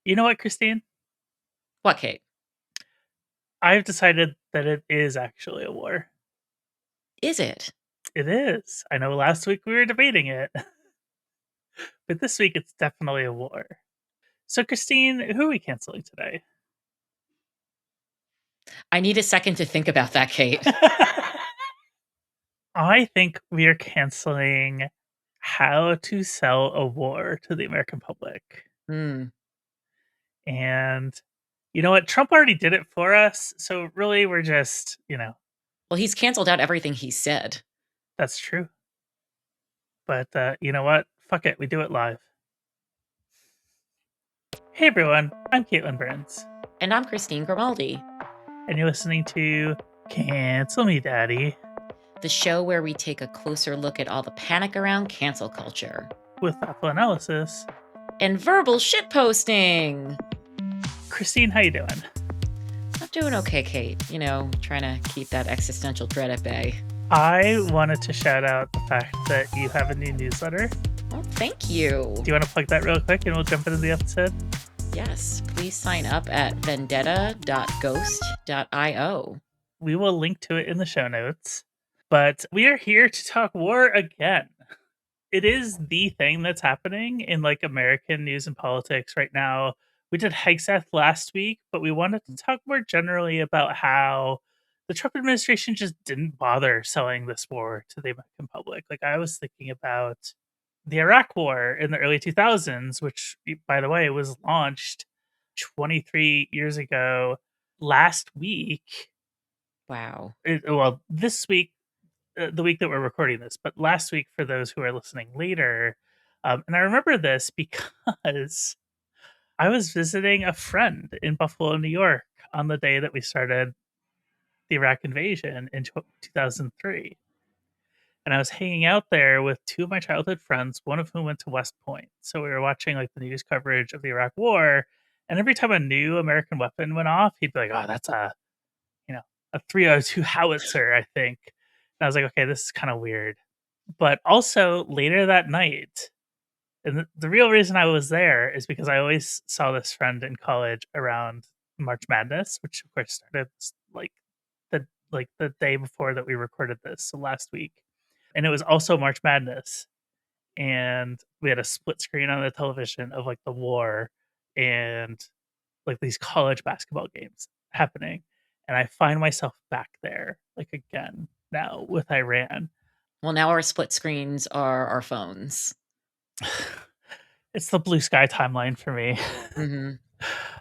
You know what, Christine? What, Kate? I've decided that it is actually a war. Is it? It is. I know last week we were debating it, but this week it's definitely a war. So, Christine, who are we canceling today? I need a second to think about that, Kate. I think we are canceling how to sell a war to the American public. Hmm. And you know what? Trump already did it for us. So, really, we're just, Well, he's canceled out everything he said. that's true. But you know what? Fuck it. We do it live. Hey, everyone. I'm Caitlin Burns. And I'm Christine Grimaldi, And you're listening to Cancel Me Daddy the show where we take a closer look at all the panic around cancel culture with thoughtful analysis. and verbal shitposting. Christine, how you doing? I'm doing okay, Kate. Trying to keep that existential dread at bay. I wanted to shout out the fact that you have a new newsletter. Well, thank you. Do you want to plug that real quick and we'll jump into the episode? Yes, please sign up at vendetta.ghost.io. We will link to it in the show notes. But we are here to talk war again. It is the thing that's happening in like American news and politics right now. We did Hegseth last week, but we wanted to talk more generally about how the Trump administration just didn't bother selling this war to the American public. Like I was thinking about the Iraq War in the early 2000s, which, by the way, was launched 23 years ago last week. Wow. Well, this week, the week that we're recording this, but last week for those who are listening later. And I remember this because I was visiting a friend in Buffalo, New York on the day that we started the Iraq invasion in 2003. And I was hanging out there with two of my childhood friends, one of whom went to West Point. So we were watching like the news coverage of the Iraq War. And every time a new American weapon went off, he'd be like, "Oh, that's a 302 howitzer, I think." And I was like, "Okay, this is kind of weird." But also later that night, and the real reason I was there is because I always saw this friend in college around March Madness, which of course started like the day before that we recorded this, so last week. And it was also March Madness, and we had a split screen on the television of like the war and like these college basketball games happening. And I find myself back there like again now with Iran. Well, now our split screens are our phones. It's the blue sky timeline for me. Mm-hmm.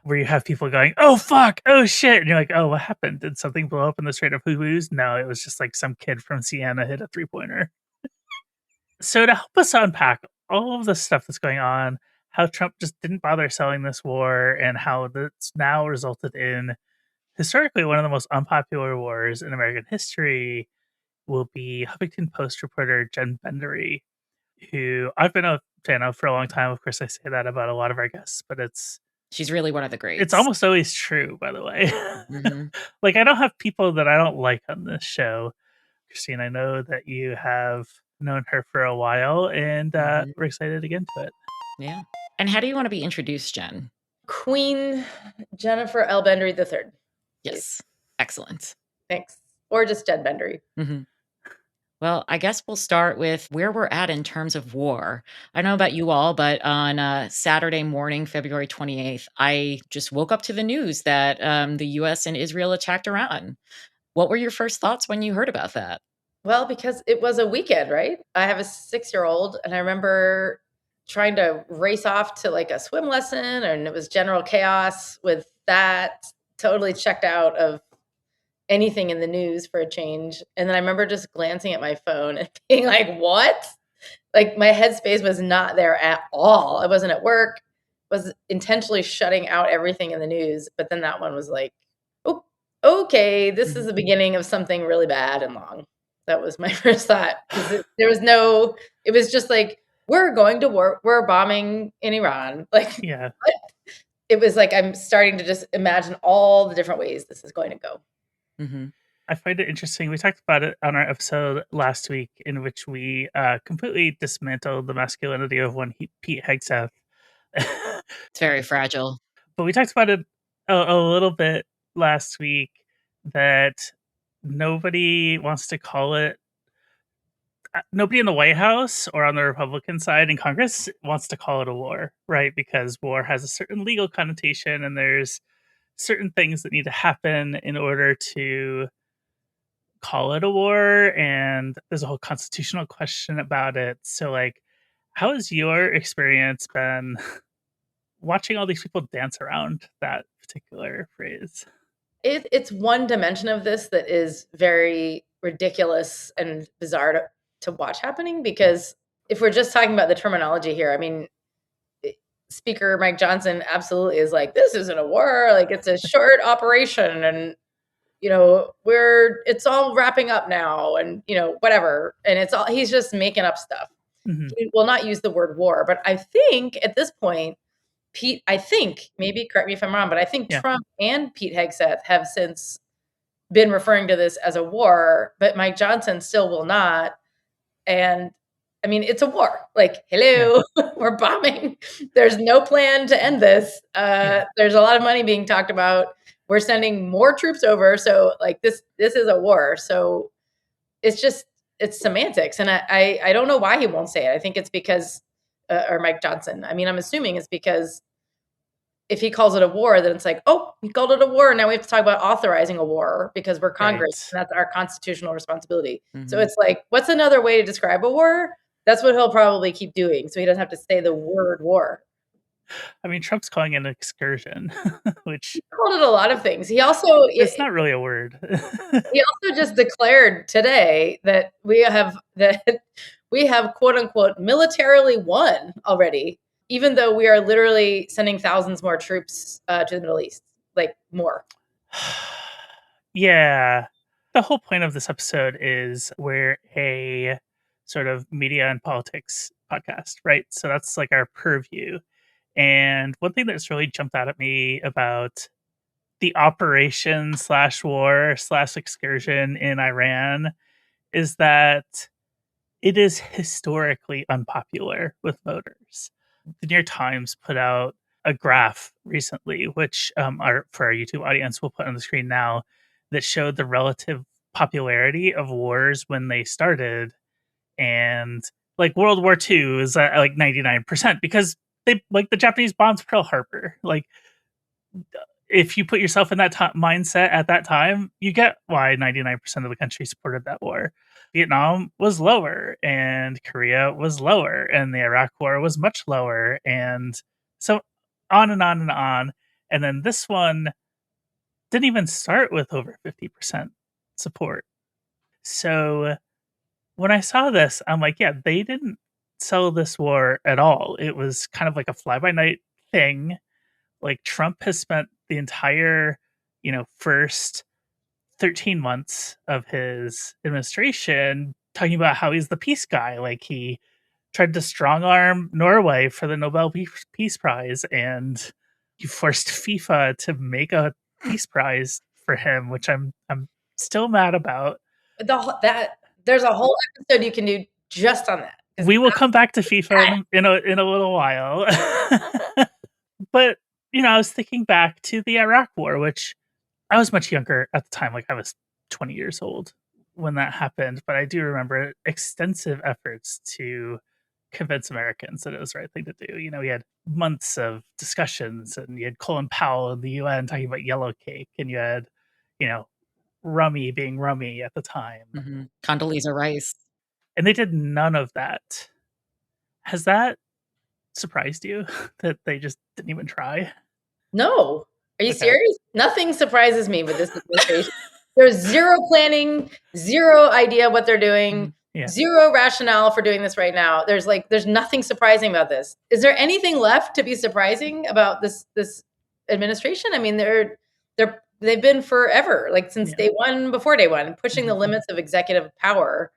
Where you have people going, "Oh fuck, oh shit," and you're like, "Oh, what happened? Did something blow up in the Strait of Hormuz?" No, it was just like some kid from Siena hit a 3-pointer. So to help us unpack all of the stuff that's going on, how Trump just didn't bother selling this war, and how that's now resulted in historically one of the most unpopular wars in American history, will be Huffington Post reporter Jen Bendery, who I've been a fan of for a long time. Of course, I say that about a lot of our guests, but She's really one of the it's greats. almost always true, by the way. Mm-hmm. Like, I don't have people that I don't like on this show. Christine, I know that you have known her for a while, and Mm-hmm. we're excited to get into it. Yeah. And how do you want to be introduced, Jen? Queen Jennifer L. Bendery III. Yes. Excellent. Thanks. Or just Jen Bendery. Mm-hmm. Well, I guess we'll start with where we're at in terms of war. I don't know about you all, but on Saturday morning, February 28th, I just woke up to the news that the U.S. and Israel attacked Iran. What were your first thoughts when you heard about that? Well, because it was a weekend, right? I have a 6-year-old, and I remember trying to race off to like a swim lesson, and it was general chaos with that. Totally checked out of anything in the news for a change. And then I remember just glancing at my phone and being like, what? Like my headspace was not there at all. I wasn't at work, was intentionally shutting out everything in the news. But then that one was like, oh, okay, this is the beginning of something really bad and long. That was my first thought. There was no, it was just like, we're going to war, we're bombing in Iran. Like, Yeah. It was like, I'm starting to just imagine all the different ways this is going to go. Mm-hmm. I find it interesting. We talked about it on our episode last week, in which we completely dismantled the masculinity of one Pete Hegseth. It's very fragile. but we talked about it a little bit last week that nobody wants to call it. Nobody in the White House or on the Republican side in Congress wants to call it a war, right? Because war has a certain legal connotation, and there's certain things that need to happen in order to call it a war, and there's a whole constitutional question about it. So, like, how has your experience been watching all these people dance around that particular phrase? It's one dimension of this that is very ridiculous and bizarre to watch happening, because if we're just talking about the terminology here, I mean, Speaker Mike Johnson absolutely is like, this isn't a war, like it's a short operation, and it's all wrapping up now, and whatever, and it's all, he's just making up stuff. Hmm. He will not use the word war, but I think at this point, I think, maybe correct me if I'm wrong, but I think Yeah, Trump and Pete Hegseth have since been referring to this as a war, but Mike Johnson still will not. And I mean, it's a war. Like, yeah, hello, we're bombing. There's no plan to end this. yeah. There's a lot of money being talked about. We're sending more troops over. So like this is a war. So it's just, it's semantics. And I don't know why he won't say it. I think it's because, or Mike Johnson. I mean, I'm assuming it's because if he calls it a war, then it's like, oh, he called it a war. Now we have to talk about authorizing a war because we're Congress Right. and that's our constitutional responsibility. So Mhm. it's like, what's another way to describe a war? That's what he'll probably keep doing. So he doesn't have to say the word war. I mean, Trump's calling it an excursion, which He called it a lot of things. it's not really a word. He also just declared today that we have quote unquote militarily won already, even though we are literally sending thousands more troops to the Middle East, like more. Yeah. The whole point of this episode is we're a sort of media and politics podcast, right? So that's like our purview. And one thing that's really jumped out at me about the operation slash war slash excursion in Iran is that it is historically unpopular with voters. The New York Times put out a graph recently, which for our YouTube audience, we'll put on the screen now, that showed the relative popularity of wars when they started. And like World War II is at like 99% because they like the Japanese bombed Pearl Harbor. Like if you put yourself in that mindset at that time, you get why 99% of the country supported that war. Vietnam was lower, and Korea was lower, and the Iraq War was much lower, and so on and on and on. And then this one didn't even start with over 50% support. So when I saw this, I'm like, yeah, they didn't sell this war at all. It was kind of like a fly by night thing. Like Trump has spent the entire, first 13 months of his administration talking about how he's the peace guy. Like he tried to strong arm Norway for the Nobel Peace Prize, and he forced FIFA to make a peace prize for him, which I'm still mad about. That there's a whole episode you can do just on that, because We will come back to FIFA in a little while. But I was thinking back to the Iraq War, which I was much younger at the time. Like I was 20 years old when that happened, but I do remember extensive efforts to convince Americans that it was the right thing to do. We had months of discussions, and you had Colin Powell in the UN talking about yellow cake, and you had, you know, Rummy being Rummy at the time. Mhm. Condoleezza Rice. And they did none of that. Has that surprised you that they just didn't even try? No. Are you Okay. serious? Nothing surprises me with this administration. There's zero planning, zero idea what they're doing, Mhm. Yeah. zero rationale for doing this right now. There's nothing surprising about this. Is there anything left to be surprising about this administration? I mean, they've been forever, like since Yeah. day one, before day one, pushing the Mhm. limits of executive power.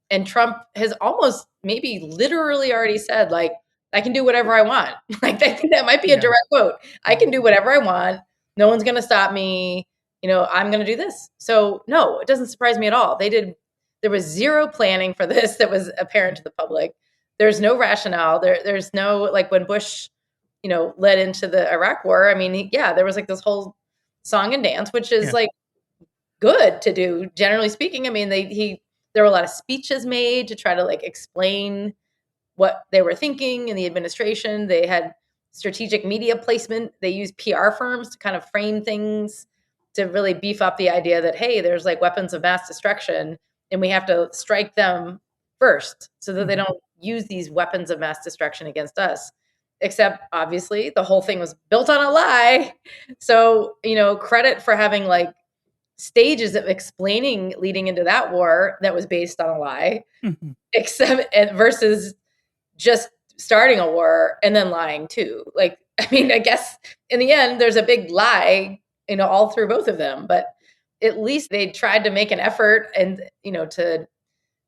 And Trump has almost maybe literally already said, like, I can do whatever I want. Like, I think that might be a Yeah. direct quote. I can do whatever I want. No one's going to stop me. I'm going to do this. So, no, it doesn't surprise me at all. There was zero planning for this that was apparent to the public. There's no rationale. There's no, like when Bush led into the Iraq war. I mean, yeah, there was like this whole song and dance, which is Yeah. like good to do, generally speaking. I mean, there were a lot of speeches made to try to like explain what they were thinking in the administration. They had strategic media placement. They used PR firms to kind of frame things to really beef up the idea that, hey, there's like weapons of mass destruction and we have to strike them first so that they Mhm. don't use these weapons of mass destruction against us. Except obviously the whole thing was built on a lie. So, credit for having like stages of explaining leading into that war that was based on a lie, Mhm. except versus just starting a war and then lying too. Like, I mean, I guess in the end, there's a big lie, all through both of them, but at least they tried to make an effort and, to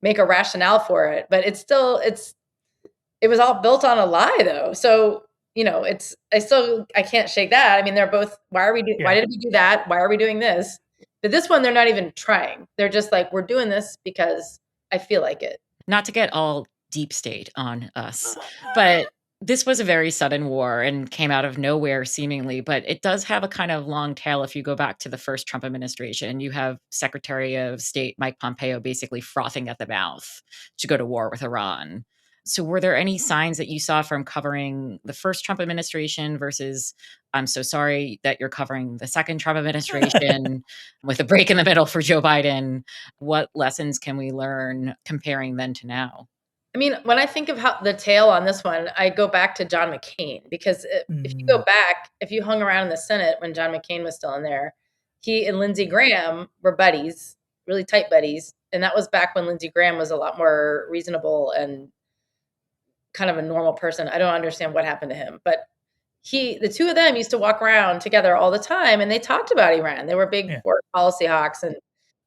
make a rationale for it. But it was all built on a lie though. So, I can't shake that. I mean, they're both, why Yeah. did we do that? Why are we doing this? But this one, they're not even trying. They're just like, we're doing this because I feel like it. Not to get all deep state on us, but this was a very sudden war and came out of nowhere seemingly, but it does have a kind of long tail. If you go back to the first Trump administration, you have Secretary of State Mike Pompeo basically frothing at the mouth to go to war with Iran. So were there any signs that you saw from covering the first Trump administration versus, I'm so sorry that you're covering the second Trump administration with a break in the middle for Joe Biden? What lessons can we learn comparing then to now? I mean, when I think of how the tail on this one, I go back to John McCain because if you go Mm. back, if you hung around in the Senate when John McCain was still in there, he and Lindsey Graham were buddies, really tight buddies. And that was back when Lindsey Graham was a lot more reasonable and kind of a normal person. I don't understand what happened to him, but the two of them used to walk around together all the time and they talked about Iran. They were big Yeah. foreign policy hawks, and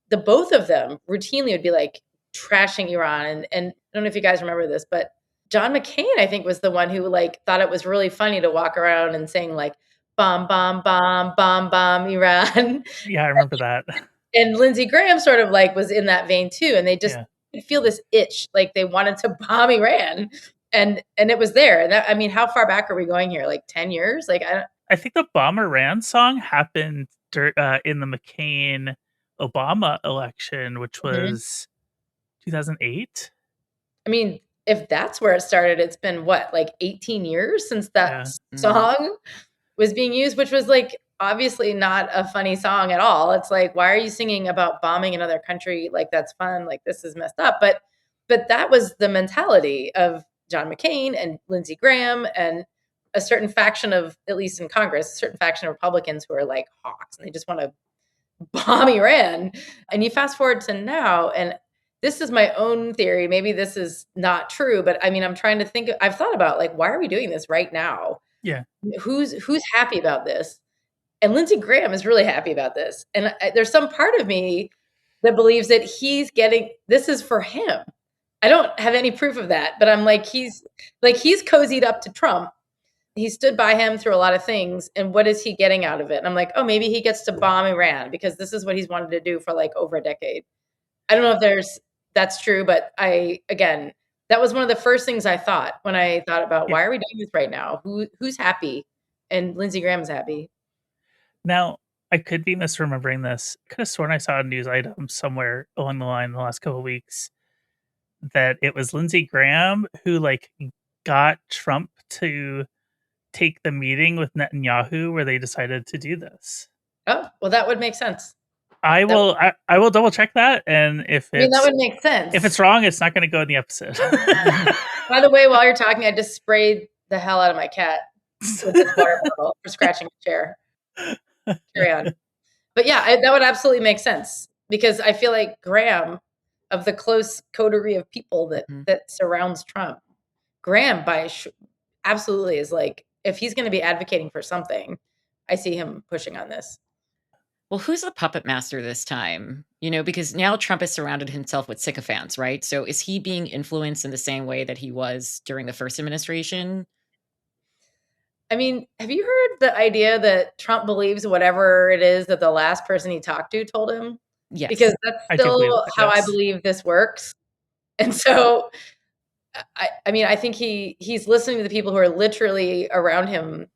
the both of them routinely would be like trashing Iran. And I don't know if you guys remember this, but John McCain, I think, was the one who like thought it was really funny to walk around and saying like bomb, bomb, bomb, bomb, bomb, Iran. Yeah, I remember that. And Lindsey Graham sort of like was in that vein too. And they just Yeah. feel this itch, like they wanted to bomb Iran. And it was there. And that, I mean, how far back are we going here? Like 10 years? Like I don't. I think the Bomber Ran song happened in the McCain Obama election, which Mhm. was 2008. I mean, if that's where it started, it's been what, like 18 years since that Yeah. Mm. song was being used, which was like obviously not a funny song at all. It's like, why are you singing about bombing another country? Like that's fun. Like this is messed up. But that was the mentality of John McCain and Lindsey Graham and a certain faction of, at least in Congress, a certain faction of Republicans who are like hawks and they just want to bomb Iran. And you fast forward to now, and this is my own theory. Maybe this is not true, but I mean, I'm trying to think. I've thought about like, why are we doing this right now? Yeah. Who's happy about this? And Lindsey Graham is really happy about this. And there's some part of me that believes that he's getting this is for him. I don't have any proof of that, but I'm like he's cozied up to Trump. He stood by him through a lot of things, and what is he getting out of it? And I'm like, oh, maybe he gets to bomb Iran because this is what he's wanted to do for like over a decade. I don't know if that's true, but again, that was one of the first things I thought when I thought about Yeah. why are we doing this right now? Who's happy? And Lindsey Graham's happy. Now, I could be misremembering this. I could have sworn I saw a news item somewhere along the line in the last couple of weeks that it was Lindsey Graham who like got Trump to take the meeting with Netanyahu where they decided to do this. Oh, well, that would make sense. I That will I will double check that, and I mean, that would make if sense. it's wrong, it's not gonna go in the episode. By the way, while you're talking, I just sprayed the hell out of my cat with this water bottle for scratching a chair. Carry on. But yeah, that would absolutely make sense because I feel like Graham, of the close coterie of people that Mhm. that surrounds Trump, Graham absolutely is like if he's going to be advocating for something, I see him pushing on this. Well, who's the puppet master this time? Because now Trump has surrounded himself with sycophants, right? So is he being influenced in the same way that he was during the first administration? I mean, have you heard the idea that Trump believes whatever it is that the last person he talked to told him? Yes. Because that's I do believe still that, how I yes. believe this works. And so I mean, I think he's listening to the people who are literally around him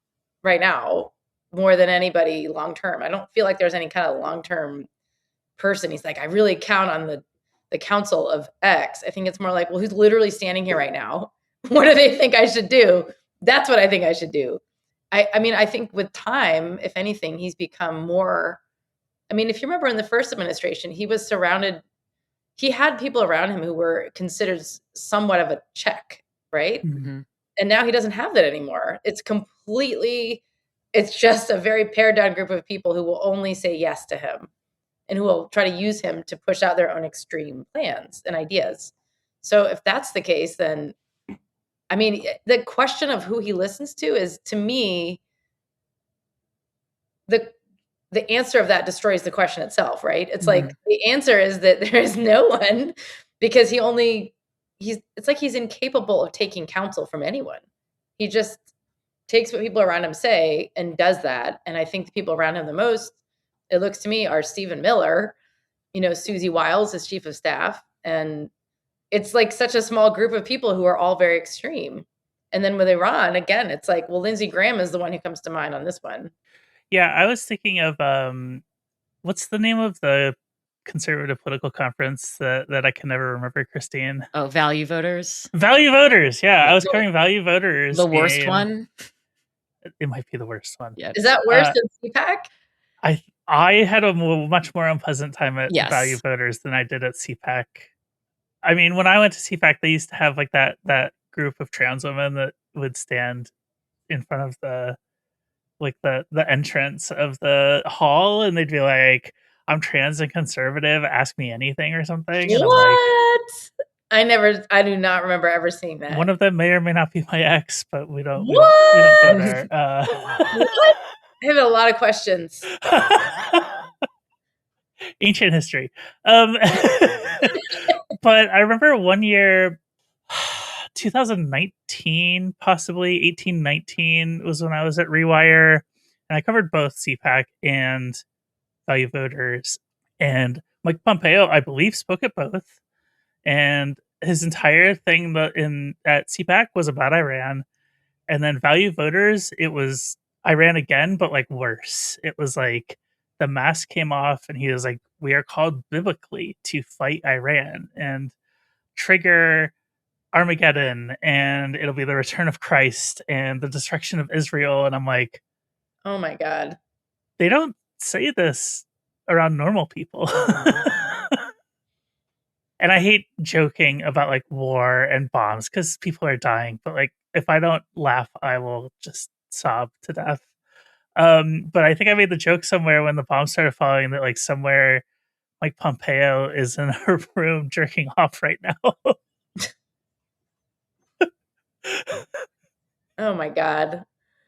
right now more than anybody long term. I don't feel like there's any kind of long term person. He's like, I really count on the council of X. I think it's more like, well, who's literally standing here right now? What do they think I should do? That's what I think I should do. I mean, I think with time, if anything, he's become more. I mean, if you remember in the first administration, he was surrounded, he had people around him who were considered somewhat of a check, right? Mhm. Mhm. And now he doesn't have that anymore. It's just a very pared down group of people who will only say yes to him and who will try to use him to push out their own extreme plans and ideas. So if that's the case, then I mean, the question of who he listens to is, to me, the the answer of that destroys the question itself, right? It's like Mhm. the answer is that there is no one because he's it's like he's incapable of taking counsel from anyone. He just takes what people around him say and does that. And I think the people around him the most, it looks to me, are Stephen Miller, Susie Wiles as chief of staff. And it's like such a small group of people who are all very extreme. And then with Iran, again, it's like, well, Lindsey Graham is the one who comes to mind on this one. Yeah, I was thinking of what's the name of the conservative political conference that I can never remember, Christine? Oh, value voters? Value Voters. Yeah, I Yeah. was covering Value The Voters, worst and one? it might be the worst one. Yeah. Is that worse Uh, than CPAC? I had a much more unpleasant time at Value Yes. Voters than I did at CPAC. I mean, when I went to CPAC, they used to have like that group of trans women that would stand in front of the entrance of the hall, and they'd be like, "I'm trans and conservative. Ask me anything," or something. And I'm like, What? I do not remember ever seeing that. one of them may or may not be my ex, but we don't go What? there. What? I have a lot of questions. Ancient history. But I remember one year, 2019, possibly 18, 19 was when I was at Rewire, and I covered both CPAC and Value Voters. And Mike Pompeo, I believe, spoke at both, and his entire thing in at CPAC was about Iran, and then Value Voters, it was Iran again, but like worse. It was like the mask came off, and he was like, "We are called biblically to fight Iran and trigger Armageddon, and it'll be the return of Christ and the destruction of Israel." And I'm like, Oh my god. they don't say this around normal people. And I hate joking about like war and bombs because people are dying, but like if I don't laugh, I will just sob to death. But I think I made the joke somewhere when the bombs started falling that like somewhere like Pompeo is in her room jerking off right now. Oh my god.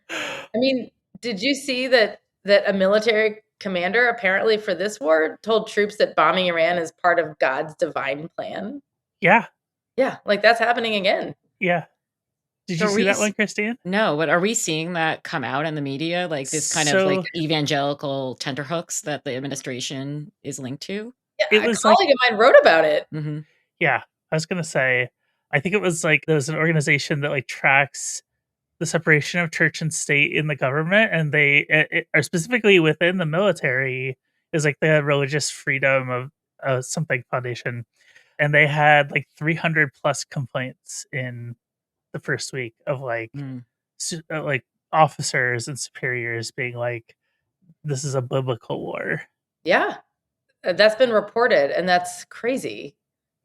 I mean, did you see that a military commander apparently for this war told troops that bombing Iran is part of God's divine plan? Yeah, Yeah, like that's happening again. yeah. Did So you are see we that one, Christine? no, but are we seeing that come out in the media, like this kind of like So evangelical tenterhooks that the administration is linked to? Yeah, it a was like, colleague of mine wrote about it. Mhm. yeah, I was gonna say, I think it was like there's an organization that like tracks the separation of church and state in the government, and they are specifically within the military is like the religious freedom of something foundation, and they had like 300 plus complaints in the first week of like Mm. like officers and superiors being like, this is a biblical war. Yeah, that's been reported, and that's crazy.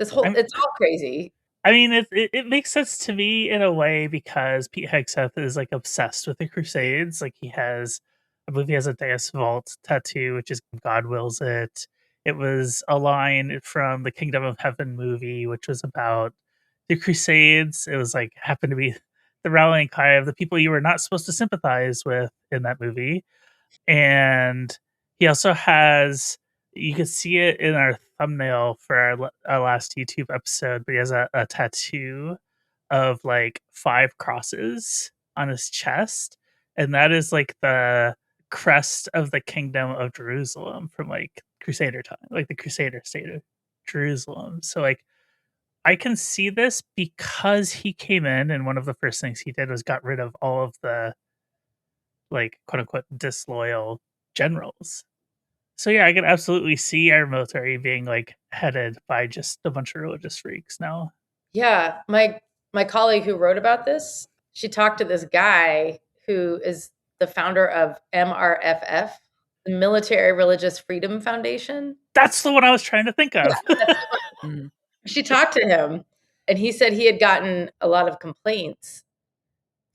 I'm, It's all crazy. I mean, it makes sense to me in a way because Pete Hegseth is like obsessed with the Crusades. Like he has, I believe he has a Deus Vult tattoo, which is God wills it. It was a line from the Kingdom of Heaven movie, which was about the Crusades. It was like happened to be the rallying cry of the people you were not supposed to sympathize with in that movie. And he also has, you can see it in our thumbnail for our last YouTube episode, but he has a tattoo of like 5 crosses on his chest, and that is like the crest of the kingdom of Jerusalem from like Crusader time, like the Crusader state of Jerusalem. So like I can see this because he came in and one of the first things he did was got rid of all of the, like, quote unquote disloyal generals. So yeah, I can absolutely see our military being like headed by just a bunch of religious freaks now. Yeah, my colleague who wrote about this, she talked to this guy who is the founder of MRFF, the Military Religious Freedom Foundation. That's the one I was trying to think Yeah, of. that's the one. Mhm. She talked to him, and he said he had gotten a lot of complaints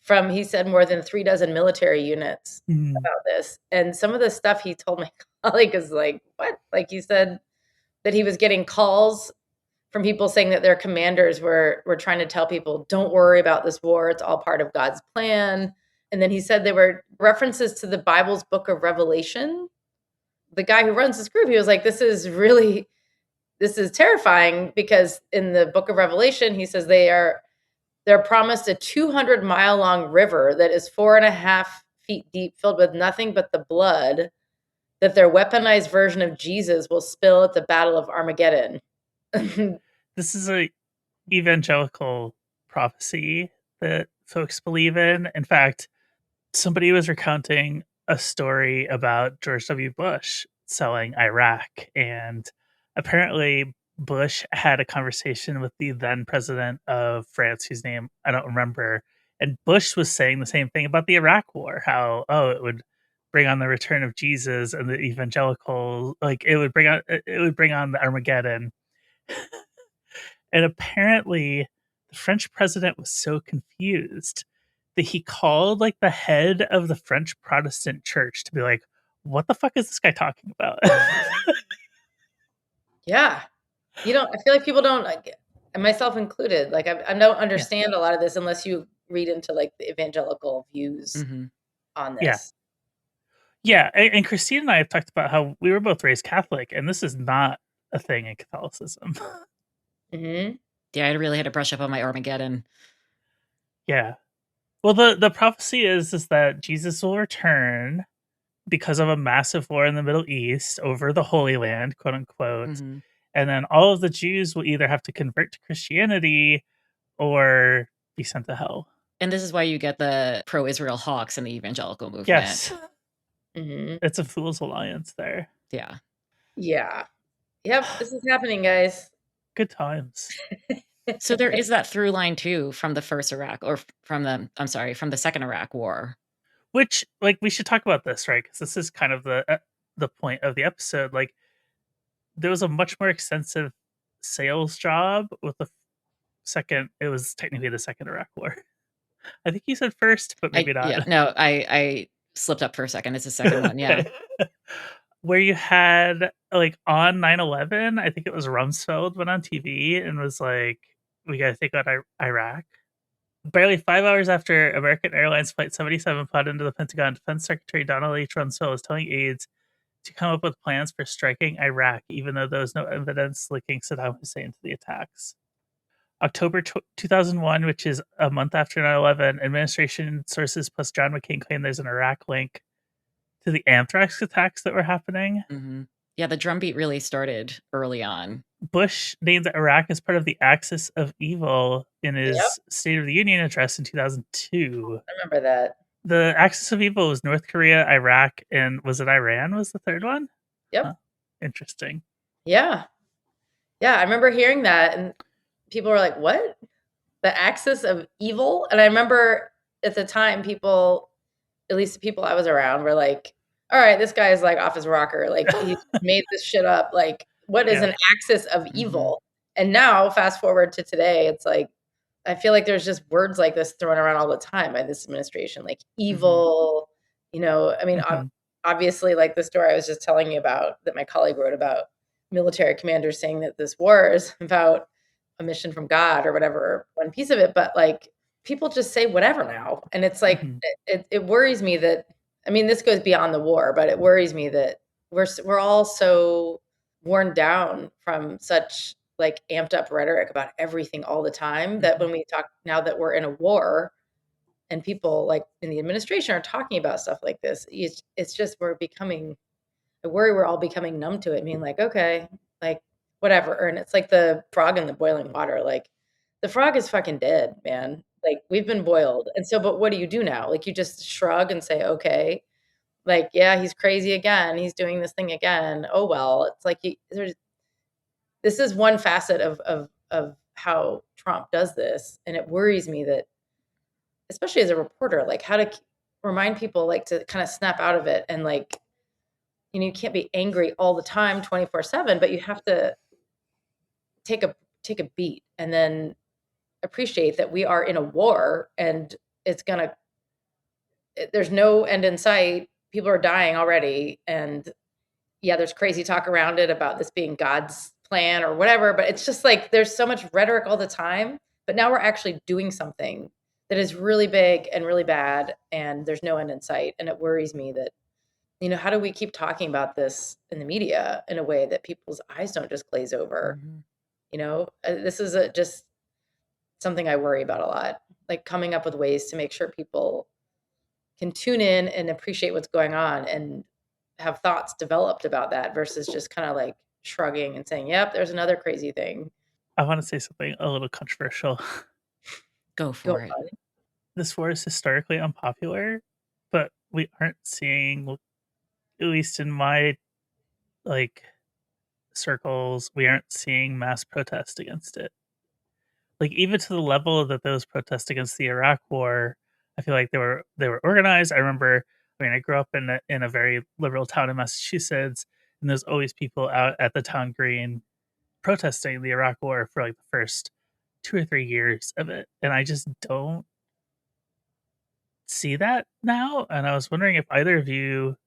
from, he said, more than 3 dozen military units Mm. about this, and some of the stuff he told my colleague is like, "What?" Like, he said that he was getting calls from people saying that their commanders were trying to tell people, "Don't worry about this war, it's all part of God's plan." And then he said there were references to the Bible's book of Revelation. The guy who runs this group, he was like, this is terrifying because in the book of Revelation, he says they're promised a 200-mile long river that is 4.5 feet deep, filled with nothing but the blood that their weaponized version of Jesus will spill at the Battle of Armageddon. This is a evangelical prophecy that folks believe in. In fact, somebody was recounting a story about George W. Bush selling Iraq, and apparently Bush had a conversation with the then president of France, whose name I don't remember, and Bush was saying the same thing about the Iraq War, how it would bring on the return of Jesus and the evangelical, like it would bring on the Armageddon. And apparently, the French president was so confused that he called like the head of the French Protestant church to be like, "What the fuck is this guy talking about?" Yeah. I feel like people don't, like, and myself included, like, I don't Yeah, understand a lot of this unless you read into, like, the evangelical views Mhm. on yeah, this. yeah. And Christine and I have talked about how we were both raised Catholic, and this is not a thing in Catholicism. Mhm. Yeah, I really had to brush up on my Armageddon. Yeah. Well, the prophecy is that Jesus will return because of a massive war in the Middle East over the Holy Land, quote unquote. Mhm. And then all of the Jews will either have to convert to Christianity or be sent to hell. And this is why you get the pro-Israel hawks in the evangelical movement. Yes, Mhm. it's a fool's alliance there. Yeah. Yeah. Yep, this is happening, guys. Good times. So there is that through line too from the first Iraq or from the I'm sorry, from the second Iraq war. Which, like, we should talk about this, right? Because this is kind of the point of the episode. Like, there was a much more extensive sales job with the second. It was technically the second Iraq War. I think you said first, but maybe not. No, I slipped up for a second. It's the second one, yeah. Okay. Where you had, like, on 9/11, I think it was Rumsfeld went on TV and was like, "We gotta take out Iraq." Barely 5 hours after American Airlines Flight 77 plowed into the Pentagon, Defense Secretary Donald H. Rumsfeld was telling aides to come up with plans for striking Iraq, even though there was no evidence linking Saddam Hussein to the attacks. October 2001, which is a month after 9/11, administration sources plus John McCain claim there's an Iraq link to the anthrax attacks that were happening. Mhm. Yeah, the drumbeat really started early on. Bush named Iraq as part of the axis of evil in Yep, his State of the Union address in 2002. I remember that. The axis of evil was North Korea, Iraq, and was it Iran was the third one? Yep. Huh. Interesting. Yeah. Yeah, I remember hearing that, and people were like, "What? The axis of evil?" And I remember at the time, people, at least the people I was around, were like, "All right, this guy is, like, off his rocker, like, he made this shit up, like, what is Yeah. an axis of Mhm. evil?" And now, fast forward to today, it's like, I feel like there's just words like this thrown around all the time by this administration, like Mhm. evil, I mean, Mhm. obviously, like the story I was just telling you about that my colleague wrote about military commanders saying that this war is about a mission from God or whatever, one piece of it, but like people just say whatever now. And it's like Mhm. it worries me that, I mean, this goes beyond the war, but it worries me that we're all so worn down from such like amped up rhetoric about everything all the time that Mhm. when we talk now that we're in a war and people like in the administration are talking about stuff like this, it's just we're becoming, I worry we're all becoming numb to it, being like, okay, like whatever. And it's like the frog in the boiling water. Like the frog is fucking dead, man. Like we've been boiled. And so, but what do you do now? Like you just shrug and say, okay, like, yeah, he's crazy again. He's doing this thing again. Oh, well, it's like this is one facet of how Trump does this. And it worries me that, especially as a reporter, like how to remind people like to kind of snap out of it and like, you can't be angry all the time 24/7, but you have to take a beat and then appreciate that we are in a war and it's gonna there's no end in sight. People are dying already, and yeah, there's crazy talk around it about this being God's plan or whatever, but it's just like there's so much rhetoric all the time, but now we're actually doing something that is really big and really bad, and there's no end in sight, and it worries me that, how do we keep talking about this in the media in a way that people's eyes don't just glaze over? Mhm. This is just something I worry about a lot, like coming up with ways to make sure people can tune in and appreciate what's going on and have thoughts developed about that versus just kind of like shrugging and saying, "Yep, there's another crazy thing." I want to say something a little controversial. Go Go for it. on. This war is historically unpopular, but we aren't seeing, at least in my like circles, we aren't seeing mass protest against it. Like even to the level that those protests against the Iraq War, I feel like they were organized. I remember, I mean, I grew up in a very liberal town in Massachusetts, and there's always people out at the town green protesting the Iraq War for like the first 2 or 3 years of it, and I just don't see that now. And I was wondering if either of you,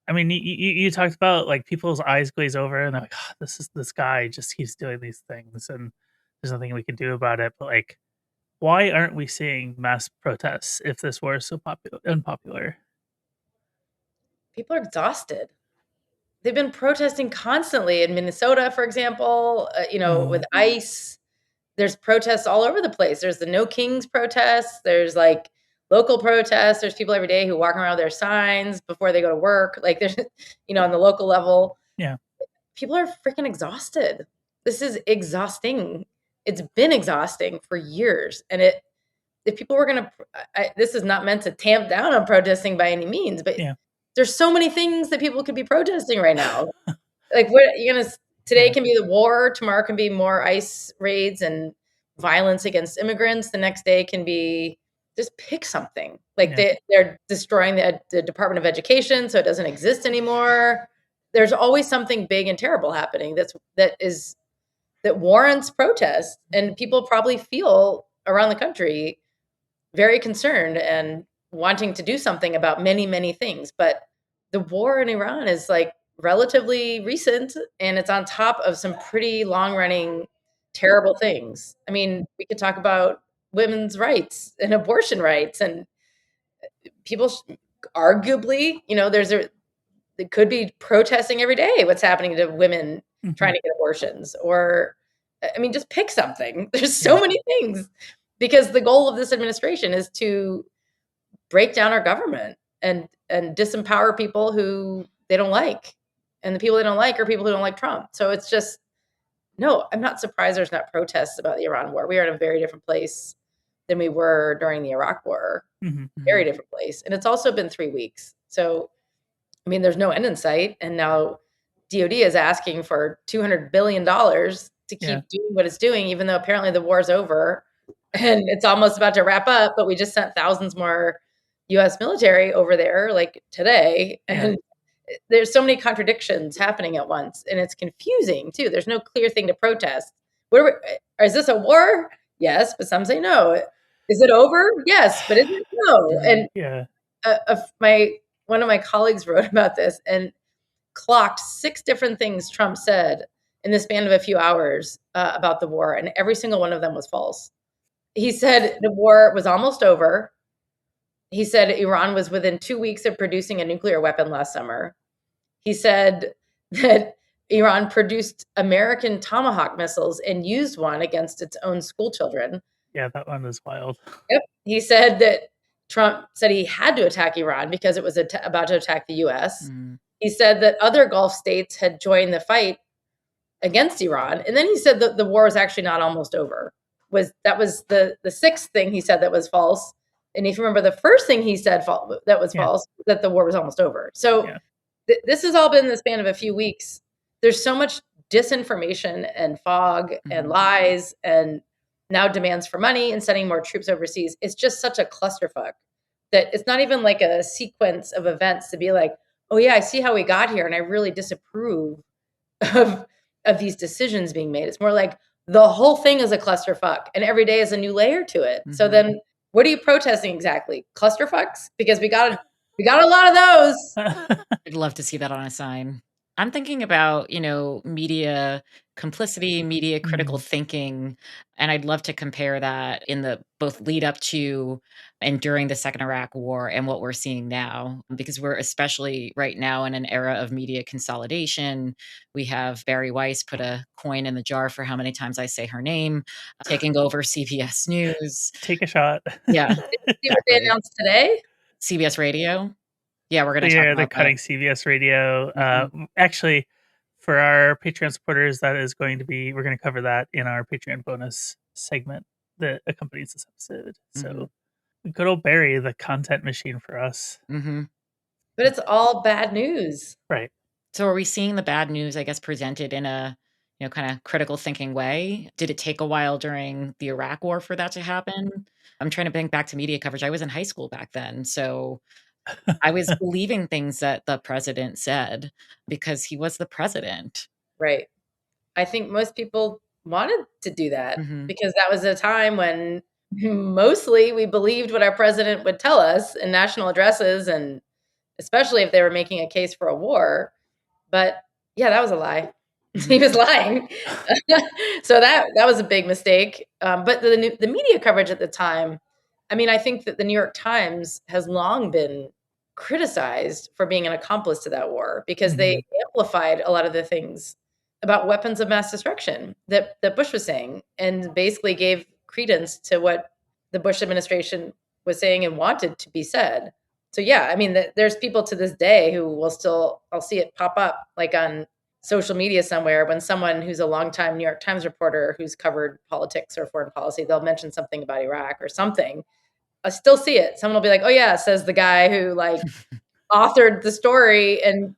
I mean, you talked about like people's eyes glaze over and they're like, "Ah, this guy just keeps doing these things and there's nothing we can do about it." But like, why aren't we seeing mass protests if this war is so popular unpopular? People are exhausted. They've been protesting constantly in Minnesota, for example, with Mhm. ICE. There's protests all over the place. There's the No Kings protests. There's like local protests. There's people every day who walk around with their signs before they go to work. Like there's, on the local level, Yeah, people are freaking exhausted. This is exhausting. It's been exhausting for years. And if people were going to, this is not meant to tamp down on protesting by any means, but yeah, there's so many things that people could be protesting right now. Like what you gonna today yeah, can be the war, tomorrow can be more ICE raids and violence against immigrants. The next day can be just pick something. Like yeah. they're destroying the Department of Education, so it doesn't exist anymore. There's always something big and terrible happening that warrants protest, and people probably feel around the country very concerned and wanting to do something about many, many things. But the war in Iran is like relatively recent and it's on top of some pretty long running terrible things. I mean, we could talk about women's rights and abortion rights and people arguably, they could be protesting every day what's happening to women trying Mhm. to get abortions or I mean just pick something. There's so Yeah, many things because the goal of this administration is to break down our government and disempower people who they don't like. And the people they don't like are people who don't like Trump. So it's just no, I'm not surprised there's not protests about the Iran war. We are in a very different place than we were during the Iraq war. mhm, Very Mhm. different place. And it's also been 3 weeks. So I mean, there's no end in sight. And now DOD is asking for $200 billion to yeah, keep doing what it's doing, even though apparently the war's over and it's almost about to wrap up. But we just sent thousands more US military over there like today. yeah. And there's so many contradictions happening at once. And it's confusing too. There's no clear thing to protest. Is this a war? Yes, but some say no. Is it over? Yes, but is it no? Mhm. And Yeah, my one of my colleagues wrote about this and clocked 6 different things Trump said in the span of a few hours about the war, and every single one of them was false. He said the war was almost over. He said Iran was within 2 weeks of producing a nuclear weapon last summer. He said that Iran produced American Tomahawk missiles and used one against its own school children. yeah, that one is wild. Yep. He said that Trump said he had to attack Iran because it was about to attack the US. Mhm. He said that other Gulf states had joined the fight against Iran. And then he said that the war is actually not almost over. That was the sixth thing he said that was false. And if you remember, the first thing he said that was Yeah. false, that the war was almost over. So Yeah. This has all been in the span of a few weeks. There's so much disinformation and fog and lies and now demands for money and sending more troops overseas. It's just such a clusterfuck that it's not even like a sequence of events to be like, oh yeah, I see how we got here and I really disapprove of these decisions being made. It's more like the whole thing is a clusterfuck and every day is a new layer to it. So then what are you protesting exactly? Clusterfucks? Because we got a lot of those. I'd love to see that on a sign. I'm thinking about, media complicity, media critical Mm. thinking, and I'd love to compare that in the both lead up to and during the second Iraq war and what we're seeing now, because we're especially right now in an era of media consolidation. We have Barry Weiss put a coin in the jar for how many times I say her name, taking over CBS News. Take a shot. Yeah, Did you see what they exactly. announced today? CBS Radio. Yeah, we're gonna talk They're about that. cutting CBS Radio. Mhm, Actually, for our Patreon supporters, that is going to be we're going to cover that in our Patreon bonus segment that accompanies this episode. mhm, So, good old Barry, the content machine for us. mhm. But it's all bad news. Right. So are we seeing the bad news, I guess, presented in a, kinda critical thinking way? Did it take a while during the Iraq war for that to happen? I'm trying to think back to media coverage. I was in high school back then, so I was believing things that the president said because he was the president. Right. I think most people wanted to do that Mhm, because that was a time when mostly we believed what our president would tell us in national addresses and especially if they were making a case for a war. But yeah, that was a lie. He mhm, was lying. So that was a big mistake. But the media coverage at the time, I mean, I think that the New York Times has long been criticized for being an accomplice to that war because they Mhm. amplified a lot of the things about weapons of mass destruction that Bush was saying and basically gave credence to what the Bush administration was saying and wanted to be said. So yeah, I mean, there's people to this day who will still I'll see it pop up like on social media somewhere when someone who's a longtime New York Times reporter who's covered politics or foreign policy, they'll mention something about Iraq or something. I still see it. Someone will be like, "Oh yeah," says the guy who like authored the story in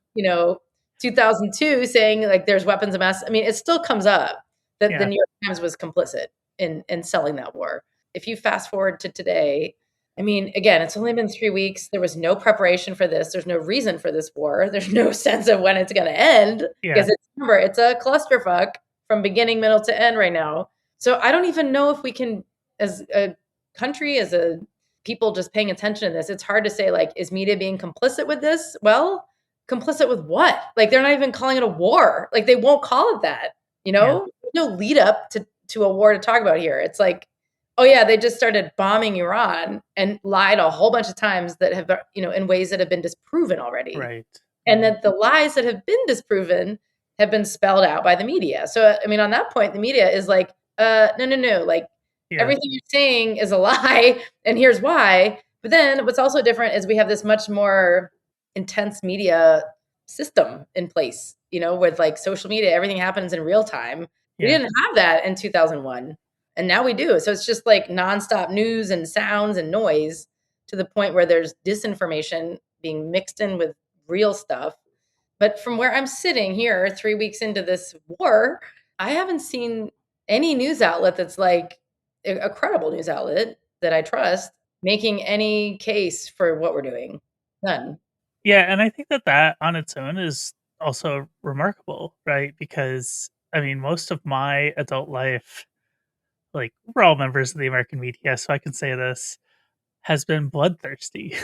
2002, saying like there's weapons of mass. I mean, it still comes up that the Yeah. New York Times was complicit in selling that war. If you fast forward to today, I mean, again, it's only been 3 weeks. There was no preparation for this. There's no reason for this war. There's no sense of when it's going to end Yeah. because remember, it's a clusterfuck from beginning, middle to end right now. So I don't even know if we can, as a country, as a people just paying attention to this, it's hard to say, like, is media being complicit with this? Well, complicit with what? Like, they're not even calling it a war. Like, they won't call it that, you Yeah. know? No lead up to a war to talk about here. It's like, oh yeah, they just started bombing Iran and lied a whole bunch of times that have, in ways that have been disproven already. Right. And that the lies that have been disproven have been spelled out by the media. So, I mean, on that point, the media is like, no, no, no. Like, Yeah. everything you're saying is a lie, and here's why. But then what's also different is we have this much more intense media system in place, with like social media, everything happens in real time. We Yeah. didn't have that in 2001, and now we do. So it's just like nonstop news and sounds and noise to the point where there's disinformation being mixed in with real stuff. But from where I'm sitting here 3 weeks into this war, I haven't seen any news outlet that's like a credible news outlet that I trust making any case for what we're doing. None. Yeah, and I think that that on its own is also remarkable, right? Because I mean, most of my adult life, like we're all members of the American media, so I can say this has been bloodthirsty.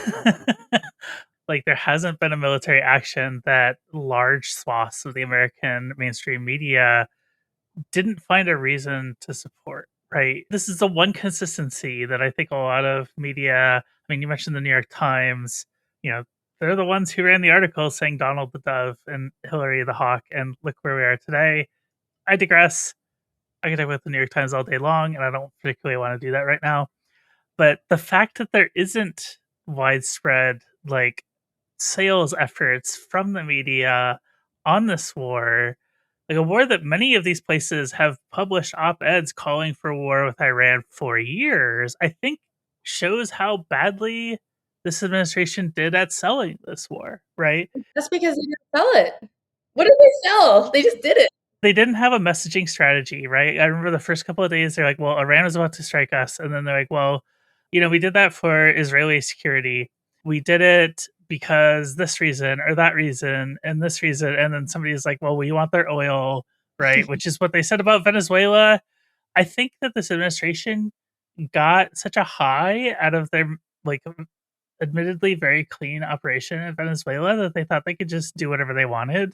Like there hasn't been a military action that large swaths of the American mainstream media didn't find a reason to support, right? This is the one consistency that I think a lot of media, I mean, you mentioned the New York Times, you know, they're the ones who ran the article saying Donald the Dove and Hillary the Hawk, and look where we are today. I digress. I could talk about the New York Times all day long, and I don't particularly want to do that right now. But the fact that there isn't widespread, like, sales efforts from the media on this war like a war that many of these places have published op-eds calling for war with Iran for years, I think shows how badly this administration did at selling this war, right? That's because they didn't sell it. What did they sell? They just did it. They didn't have a messaging strategy, right? I remember the first couple of days they're like, well, Iran was about to strike us. And then they're like, well, we did that for Israeli security. We did it because this reason or that reason and this reason. And then somebody's like, well, we want their oil, right? Which is what they said about Venezuela. I think that this administration got such a high out of their like admittedly very clean operation in Venezuela that they thought they could just do whatever they wanted.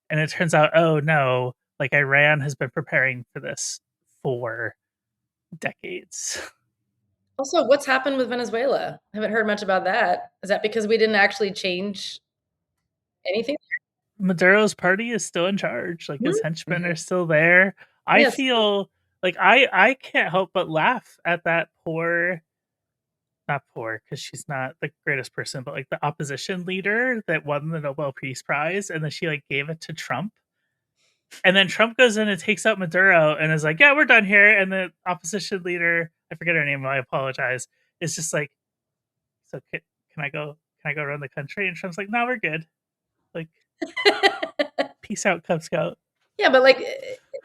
And it turns out, oh no, like Iran has been preparing for this for decades. Also, what's happened with Venezuela? I haven't heard much about that. Is that because we didn't actually change anything? Maduro's party is still in charge. Like his Mhm. henchmen are still there. I Yes. feel like I can't help but laugh at that not poor because she's not the greatest person, but like the opposition leader that won the Nobel Peace Prize, and then she like gave it to Trump. And then Trump goes in and takes out Maduro and is like, "Yeah, we're done here." And the opposition leader, I forget her name, I apologize, is just like, "So can I go? Can I go run the country?" And Trump's like, "No, we're good. Like, peace out, Cub Scout." Yeah, but like,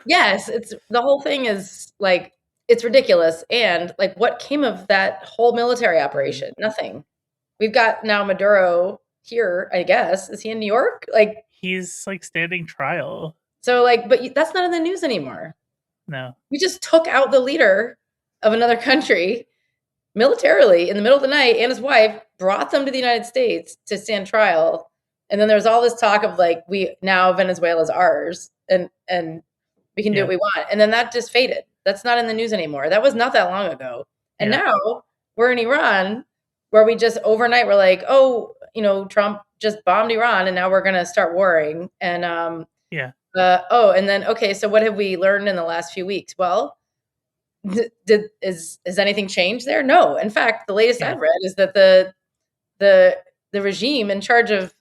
yes, it's the whole thing is like it's ridiculous. And like, what came of that whole military Mhm. operation? Nothing. We've got now Maduro here, I guess. Is he in New York? Like, He's like standing trial. so like, but that's not in the news anymore. No, We just took out the leader of another country militarily in the middle of the night, and his wife brought them to the United States to stand trial. And then there's all this talk of like, we now Venezuela's ours, and we can do what yeah, we want. And then that just faded. That's not in the news anymore. That was not that long ago. And yeah, now we're in Iran, where we just overnight we're like, oh, Trump just bombed Iran, and now we're gonna start warring. And yeah, oh, and then okay, so what have we learned in the last few weeks? Well, has anything changed there? No. In fact, the latest yeah, I've read is that the regime in charge of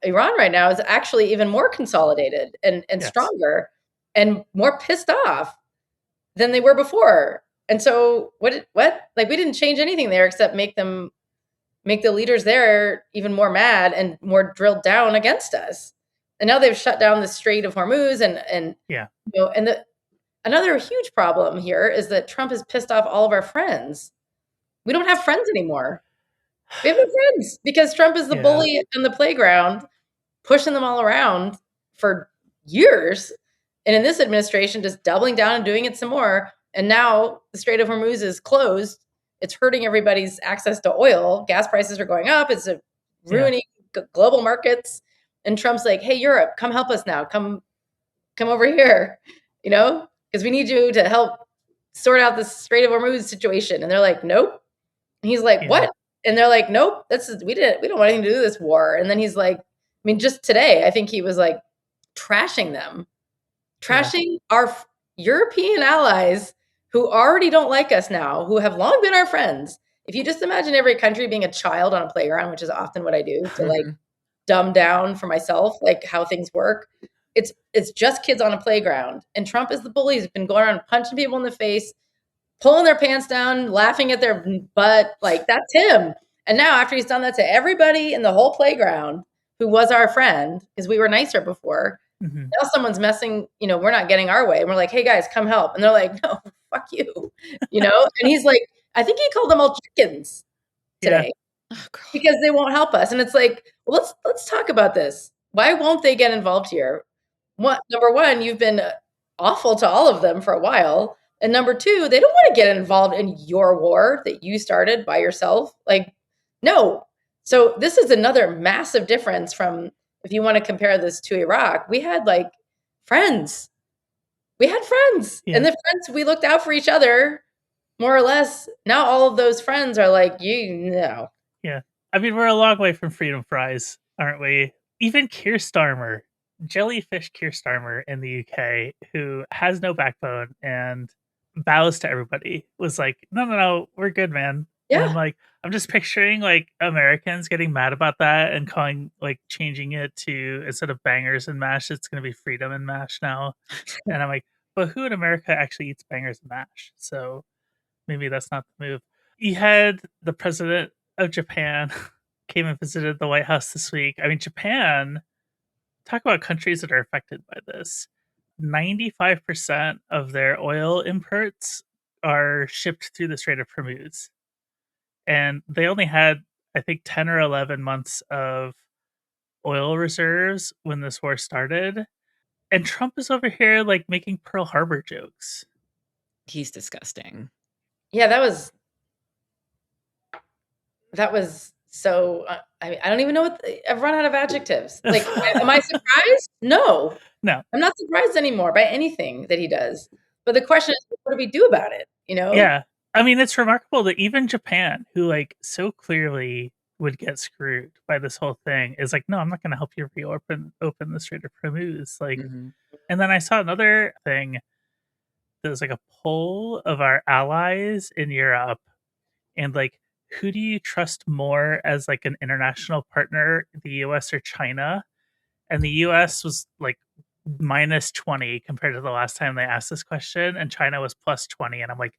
Iran right now is actually even more consolidated and yes, stronger and more pissed off than they were before. And so what? Like we didn't change anything there except make the leaders there even more mad and more drilled down against us. And now they've shut down the Strait of Hormuz and yeah, and another huge problem here is that Trump has pissed off all of our friends. We don't have friends anymore. We have no friends because Trump is the yeah, bully in the playground, pushing them all around for years. And in this administration, just doubling down and doing it some more. And now the Strait of Hormuz is closed. It's hurting everybody's access to oil. Gas prices are going up. It's yeah, ruining global markets. And Trump's like, "Hey, Europe, come help us now. Come over here, because we need you to help sort out this Strait of Hormuz situation." And they're like, "Nope." And he's like, yeah, "What?" And they're like, "Nope, we don't want anything to do with this war." And then he's like, I mean, just today, I think he was like trashing them, yeah, trashing our European allies who already don't like us now, who have long been our friends. If you just imagine every country being a child on a playground, which is often what I do to like Mhm. dumb down for myself, like how things work. It's just kids on a playground, and Trump is the bully. He's been going around punching people in the face, pulling their pants down, laughing at their butt. Like that's him. And now, after he's done that to everybody in the whole playground who was our friend, because we were nicer before, hmm, now someone's messing. We're not getting our way. And we're like, "Hey guys, come help." And they're like, "No, fuck you," And he's like, I think he called them all chickens yeah, today Oh, God. because they won't help us. And it's like, well, let's talk about this. Why won't they get involved here? What number one, you've been awful to all of them for a while, and number two, they don't want to get involved in your war that you started by yourself. Like, no. So this is another massive difference from if you want to compare this to Iraq. We had like friends. We had friends, and yeah, the friends we looked out for each other more or less. Now all of those friends are like, you know. yeah. I mean, we're a long way from freedom fries, aren't we? Even Keir Starmer, jellyfish Keir Starmer in the UK, who has no backbone and bows to everybody, was like, "No, no, no, we're good, man. Yeah. And I'm just picturing Americans getting mad about that and calling changing it to, instead of bangers and mash, it's gonna be freedom and mash now. And I'm like, but who in America actually eats bangers and mash? So maybe that's not the move. You had the president of Japan came and visited the White House this week. I mean, Japan, talk about countries that are affected by this. 95% of their oil imports are shipped through the Strait of Hormuz. And they only had, I think, 10 or 11 months of oil reserves when this war started. And Trump is over here making Pearl Harbor jokes. He's disgusting. Yeah, that was so, I mean, I don't even know I've run out of adjectives. Like, am I surprised? No. No. I'm not surprised anymore by anything that he does. But the question is, what do we do about it, you know? Yeah. I mean, it's remarkable that even Japan, who so clearly would get screwed by this whole thing, is like, no, I'm not going to help you open the Strait of Hormuz. Mhm. And then I saw another thing that was a poll of our allies in Europe, and who do you trust more as an international partner, the U.S. or China? And the U.S. was minus 20 compared to the last time they asked this question, and China was plus 20. And I'm like,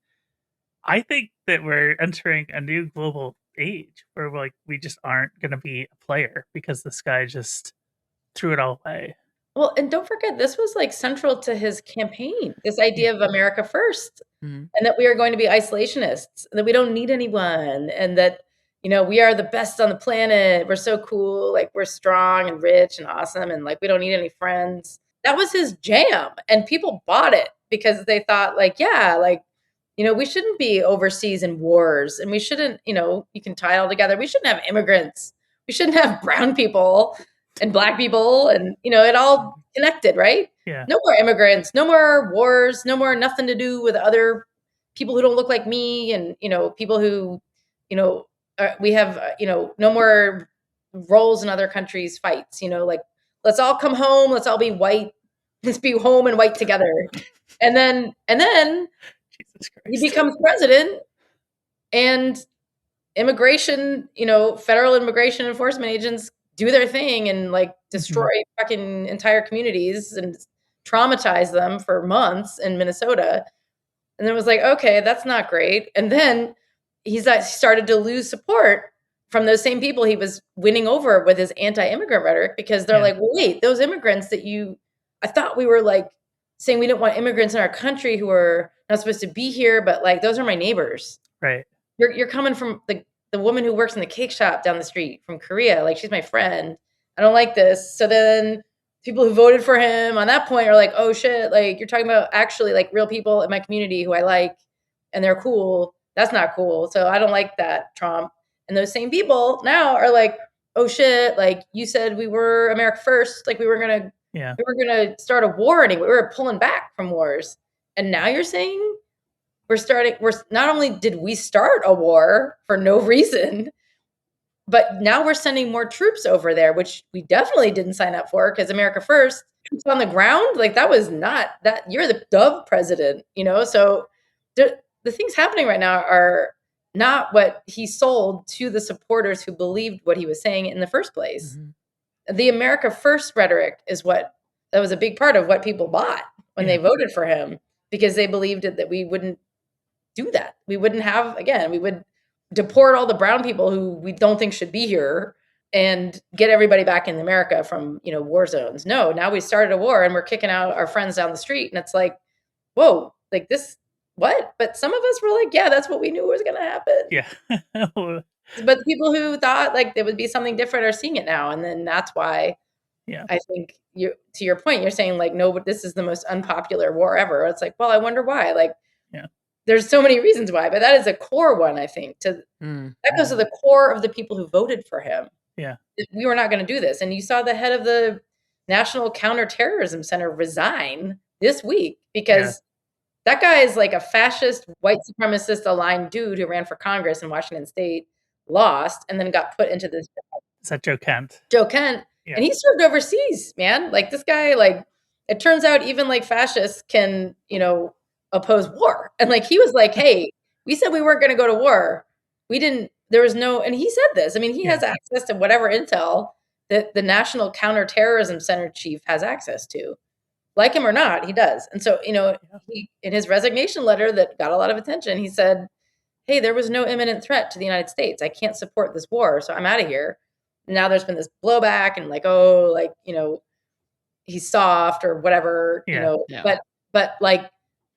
I think that we're entering a new global age where we just aren't going to be a player because this guy just threw it all away. Well, and don't forget, this was, like, central to his campaign, this Yeah, idea of America first, Mhm. and that we are going to be isolationists, and that we don't need anyone, and that, we are the best on the planet, we're so cool, like, we're strong and rich and awesome, and, like, we don't need any friends. That was his jam, and people bought it because they thought, like, yeah, like, we shouldn't be overseas in wars, and we shouldn't, you can tie it all together. We shouldn't have immigrants. We shouldn't have brown people and black people, and, it all connected, right? yeah, No more immigrants, no more wars, no more nothing to do with other people who don't look like me, and, people who, you know, we have, no more roles in other countries' fights, like, let's all come home, let's all be white, let's be home and white together. And then Jesus he Christ. becomes president, and immigration, federal immigration enforcement agents do their thing and destroy Mhm. fucking entire communities and traumatize them for months in Minnesota. And then it was like, okay, that's not great. And then started to lose support from those same people he was winning over with his anti-immigrant rhetoric, because they're Yeah, like, well, wait, those immigrants I thought we were saying we didn't want immigrants in our country who are not supposed to be here, but those are my neighbors. right. You're coming from the woman who works in the cake shop down the street from Korea, like, she's my friend. I don't like this. So then people who voted for him on that point are like, "Oh shit, like, you're talking about actually, like, real people in my community who I like, and they're cool. That's not cool. So I don't like that, Trump." And those same people now are like, "Oh shit, like, you said we were America first, like, Yeah, we were gonna start a war anyway. We were pulling back from wars. And now you're saying we're not only did we start a war for no reason, but now we're sending more troops over there, which we definitely didn't sign up for, because America first, troops on the ground, like, that was not that you're the dove president, So the things happening right now are not what he sold to the supporters who believed what he was saying in the first place. Mhm. The America first rhetoric is what that was a big part of what people bought when they yeah, voted for him, because they believed that we wouldn't do that. We wouldn't have, again, we would deport all the brown people who we don't think should be here and get everybody back in America from, war zones. No, now we started a war and we're kicking out our friends down the street. And it's like, whoa, like, this, what? But some of us were like, yeah, that's what we knew was going to happen. yeah. But the people who thought like there would be something different are seeing it now. And then that's why Yeah, I think to your point, you're saying like, no, but this is the most unpopular war ever. It's like, well, I wonder why. Like, yeah, there's so many reasons why, but that is a core one, I think. Mm, That goes to mhm. the core of the people who voted for him. yeah, We were not going to do this, and you saw the head of the National Counterterrorism Center resign this week yeah. because that guy is like a fascist, white supremacist aligned dude who ran for Congress in Washington State, lost, and then got put into this Is that Joe Kent? Joe Kent, Yeah, and he served overseas, man. Like, this guy, like, it turns out even like fascists can, oppose war. And like, he was like, hey, we said we weren't going to go to war. we didn't, there was no, and he said this, I mean, he Yeah. has access to whatever intel that the National Counterterrorism Center chief has access to. Like him or not, he does. And so, Yeah. he, in his resignation letter that got a lot of attention, he said, hey, there was no imminent threat to the United States. I can't support this war, so I'm out of here. Now there's been this blowback and like, oh, like, he's soft or whatever, Yeah. Yeah. but like,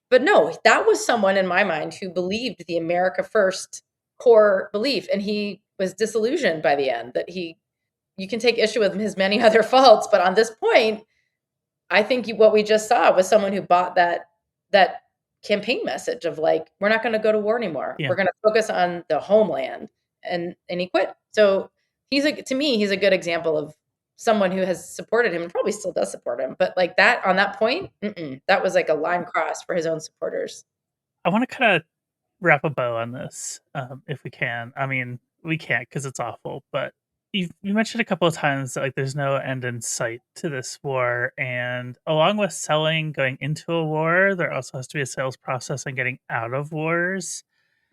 but no, that was someone in my mind who believed the America First core belief, and he was disillusioned by the end. That you can take issue with his many other faults, but on this point, I think what we just saw was someone who bought that campaign message of like, we're not going to go to war anymore. Yeah. We're going to focus on the homeland, and he quit. So to me, he's a good example of someone who has supported him and probably still does support him. But like that on that point, that was like a line cross for his own supporters. I want to kind of wrap a bow on this, if we can. I mean, we can't because it's awful, but you mentioned a couple of times that, like, there's no end in sight to this war, and along with selling going into a war, there also has to be a sales process on getting out of wars.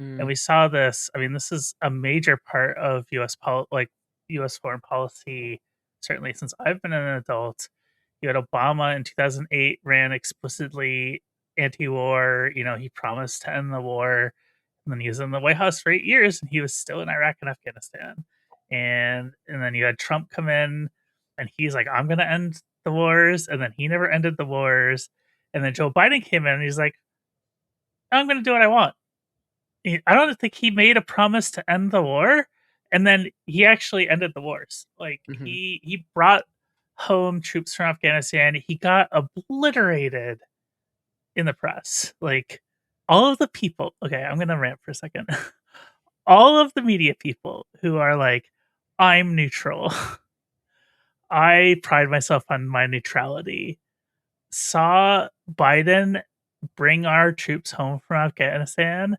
And Mm. we saw this. I mean, this is a major part of U.S. foreign policy, certainly since I've been an adult. You had Obama in 2008 ran explicitly anti-war. He promised to end the war, and then he was in the White House for 8 years, and he was still in Iraq and Afghanistan. And then you had Trump come in, and he's like, "I'm going to end the wars," and then he never ended the wars. And then Joe Biden came in, and he's like, "I'm going to do what I want." I don't think he made a promise to end the war, and then he actually ended the wars. Like, Mhm. he brought home troops from Afghanistan. He got obliterated in the press. Like, all of the people. Okay, I'm gonna rant for a second. All of the media people who are like, "I'm neutral. I pride myself on my neutrality," saw Biden bring our troops home from Afghanistan,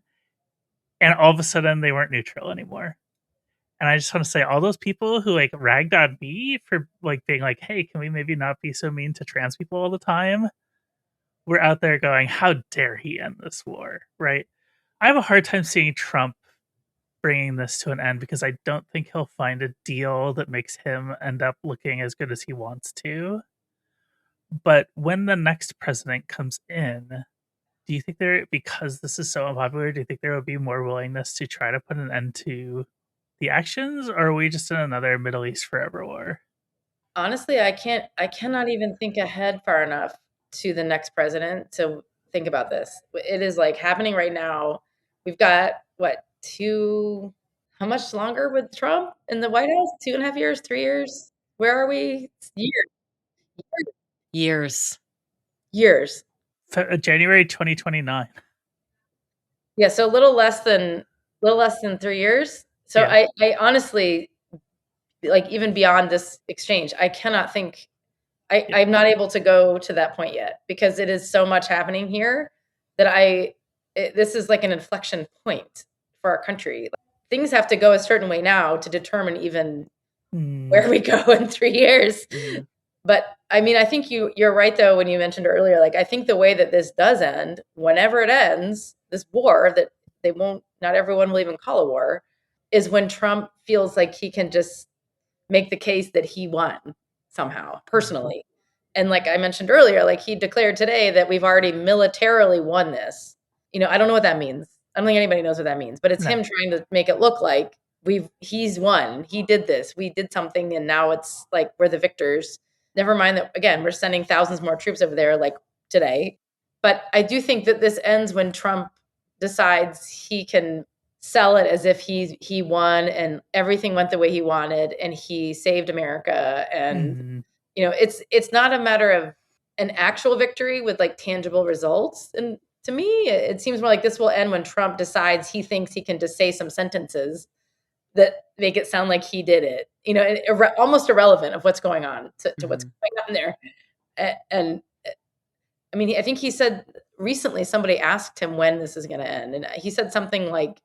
and all of a sudden they weren't neutral anymore. And I just want to say, all those people who like ragged on me for like being like, "Hey, can we maybe not be so mean to trans people all the time?" We're out there going, "How dare he end this war?" Right? I have a hard time seeing Trump bringing this to an end because I don't think he'll find a deal that makes him end up looking as good as he wants to. But when the next president comes in, do you think because this is so unpopular, do you think there will be more willingness to try to put an end to the actions, or are we just in another Middle East forever war? Honestly, I cannot even think ahead far enough to the next president to think about this. It is like happening right now. We've got what, how much longer with Trump in the White House? 2.5 years, 3 years? Where are we? Years. Years. Years. January 2029. Yeah, so a little less than 3 years. So Yeah. I honestly, like, even beyond this exchange, I cannot think. Yeah. I'm not able to go to that point yet because it is so much happening here that this is like an inflection point for our country. Like, things have to go a certain way now to determine even Mm, where we go in 3 years. Mhm. But I mean, I think you're right though when you mentioned earlier. Like, I think the way that this does end, whenever it ends, this war that they won't, not everyone will even call a war, is when Trump feels like he can just make the case that he won somehow Mhm. personally. And like I mentioned earlier, like he declared today that we've already militarily won this. I don't know what that means. I don't think anybody knows what that means, but it's no. him trying to make it look like he's won. He did this. We did something and now it's like we're the victors. Never mind that again, we're sending thousands more troops over there like today. But I do think that this ends when Trump decides he can sell it as if he won and everything went the way he wanted and he saved America. And Mm, it's not a matter of an actual victory with like tangible results. And to me, it seems more like this will end when Trump decides he thinks he can just say some sentences that make it sound like he did it. Almost irrelevant of what's going on to what's Mhm. going on there. And I mean, I think he said recently somebody asked him when this is going to end, and he said something like,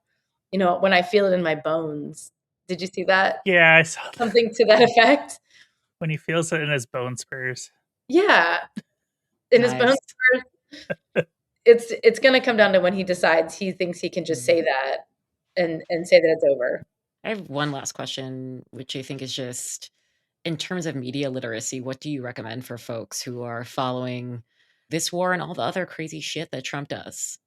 "When I feel it in my bones." Did you see that? yeah, I saw that. Something to that effect? When he feels it in his bone spurs. Yeah, in his bones. Nice. It's gonna come down to when he decides he thinks he can just Mm, say that, and say that it's over. I have one last question, which I think is just in terms of media literacy, what do you recommend for folks who are following this war and all the other crazy shit that Trump does?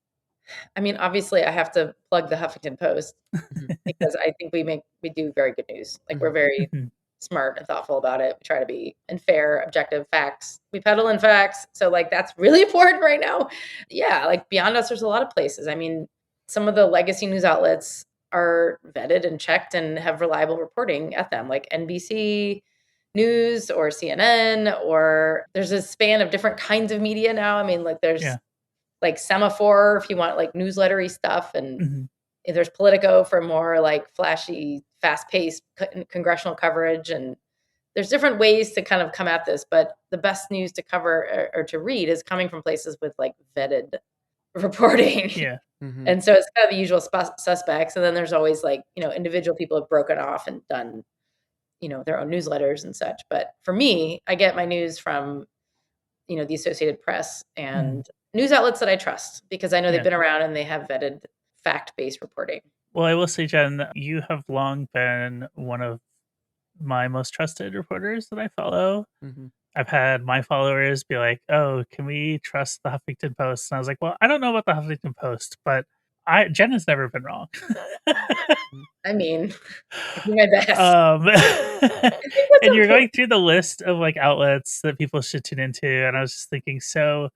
I mean, obviously, I have to plug the Huffington Post Mhm, because I think we do very good news. Like, we're mhm, very Mhm. smart and thoughtful about it. We try to be and fair, objective facts. We peddle in facts. So, like, that's really important right now. Yeah, like beyond us, there's a lot of places. I mean, some of the legacy news outlets are vetted and checked and have reliable reporting at them, like NBC News or CNN, or there's a span of different kinds of media now. I mean, like there's Yeah. like Semaphore if you want like newslettery stuff, and Mhm. there's Politico for more like flashy, fast-paced congressional coverage, and there's different ways to kind of come at this, but the best news to cover or to read is coming from places with like vetted reporting. Yeah. mhm. And so it's kind of the usual suspects, and then there's always like, individual people have broken off and done, their own newsletters and such. But for me, I get my news from, the Associated Press Mhm. and news outlets that I trust because I know they've Yeah. been around and they have vetted fact-based reporting. Well, I will say, Jen, you have long been one of my most trusted reporters that I follow. Mhm. I've had my followers be like, "Oh, can we trust the Huffington Post?" And I was like, "Well, I don't know about the Huffington Post, but Jen has never been wrong." Mm. I mean, I do my best. um, I think what's and you're going important. through the list of like outlets that people should tune into, and I was just thinking, so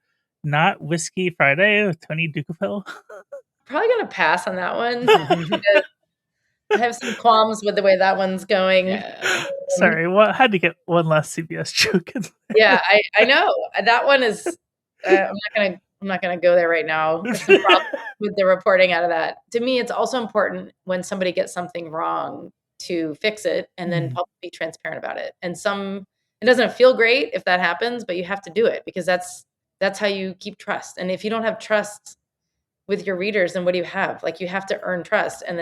not Whiskey Friday with Tony Ducapel. Probably gonna pass on that one because I have some qualms with the way that one's going. Yeah. Sorry, what had to get one last CBS joke in Yeah, I know. That one is, I'm not gonna go there right now. There's some problems with the reporting out of that. To me, it's also important when somebody gets something wrong to fix it and then Mhm. be transparent about it. And it doesn't feel great if that happens, but you have to do it because that's how you keep trust. And if you don't have trust with your readers, then what do you have? Like, you have to earn trust and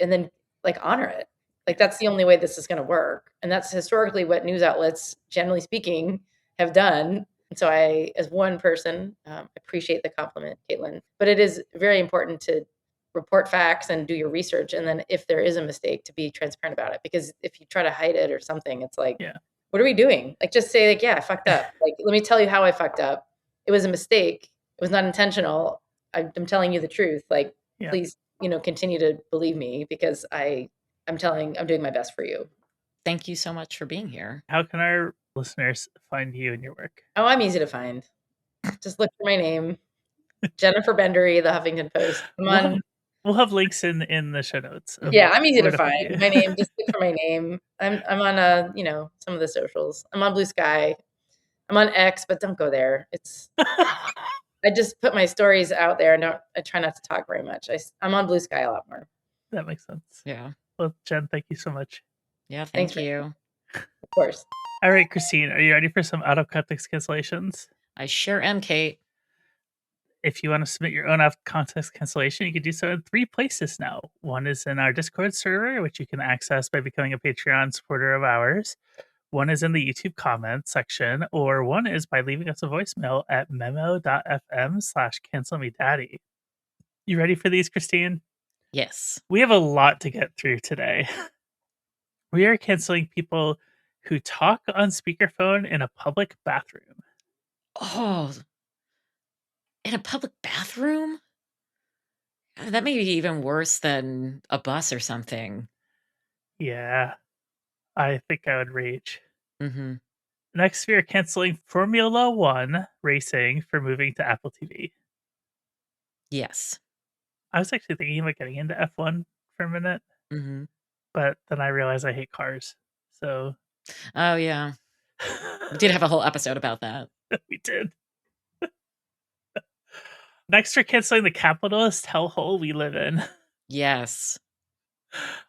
then, like, honor it. Like, Yeah, that's the only way this is gonna work, and that's historically what news outlets, generally speaking, have done. And so I, as one person, appreciate the compliment, Caitlin, but it is very important to report facts and do your research, and then if there is a mistake, to be transparent about it, because if you try to hide it or something, it's like, yeah, "What are we doing?" Like, just say, like, "Yeah, I fucked up. Like, let me tell you how I fucked up. It was a mistake. It was not intentional. I'm telling you the truth. Like, yeah. please, continue to believe me because I'm doing my best for you." Thank you so much for being here. How can our listeners find you and your work? Oh, I'm easy to find. Just look for my name, Jennifer Bendery, The Huffington Post. I'm We'll have on. we'll have links in the show notes of Yeah, I'm easy where to to find find. you. My name, just look for my name. I'm on, some of the socials. I'm on Blue Sky. I'm on X, but don't go there. I just put my stories out there and I try not to talk very much. I'm on Blue Sky a lot more. That makes sense. Yeah. Well, Jen, thank you so much. Yeah, Thanks thank for, you. of course. All right, Christine, are you ready for some out of context cancellations? I sure am, Kate. If you want to submit your own out of context cancellation, you can do so in three places now. One is in our Discord server, which you can access by becoming a Patreon supporter of ours. One is in the YouTube comments section, or one is by leaving us a voicemail at memo.fm/cancelmedaddy. You ready for these, Christine? Yes. We have a lot to get through today. We are canceling people who talk on speakerphone in a public bathroom. Oh, in a public bathroom? That may be even worse than a bus or something. Yeah, I think I would rage. Mhm. Next, we are canceling Formula One racing for moving to Apple TV. Yes. I was actually thinking about getting into F1 for a minute, Mhm. but then I realized I hate cars. So Oh, yeah. We did have a whole episode about that. we did. Next, we're canceling the capitalist hellhole we live in. Yes.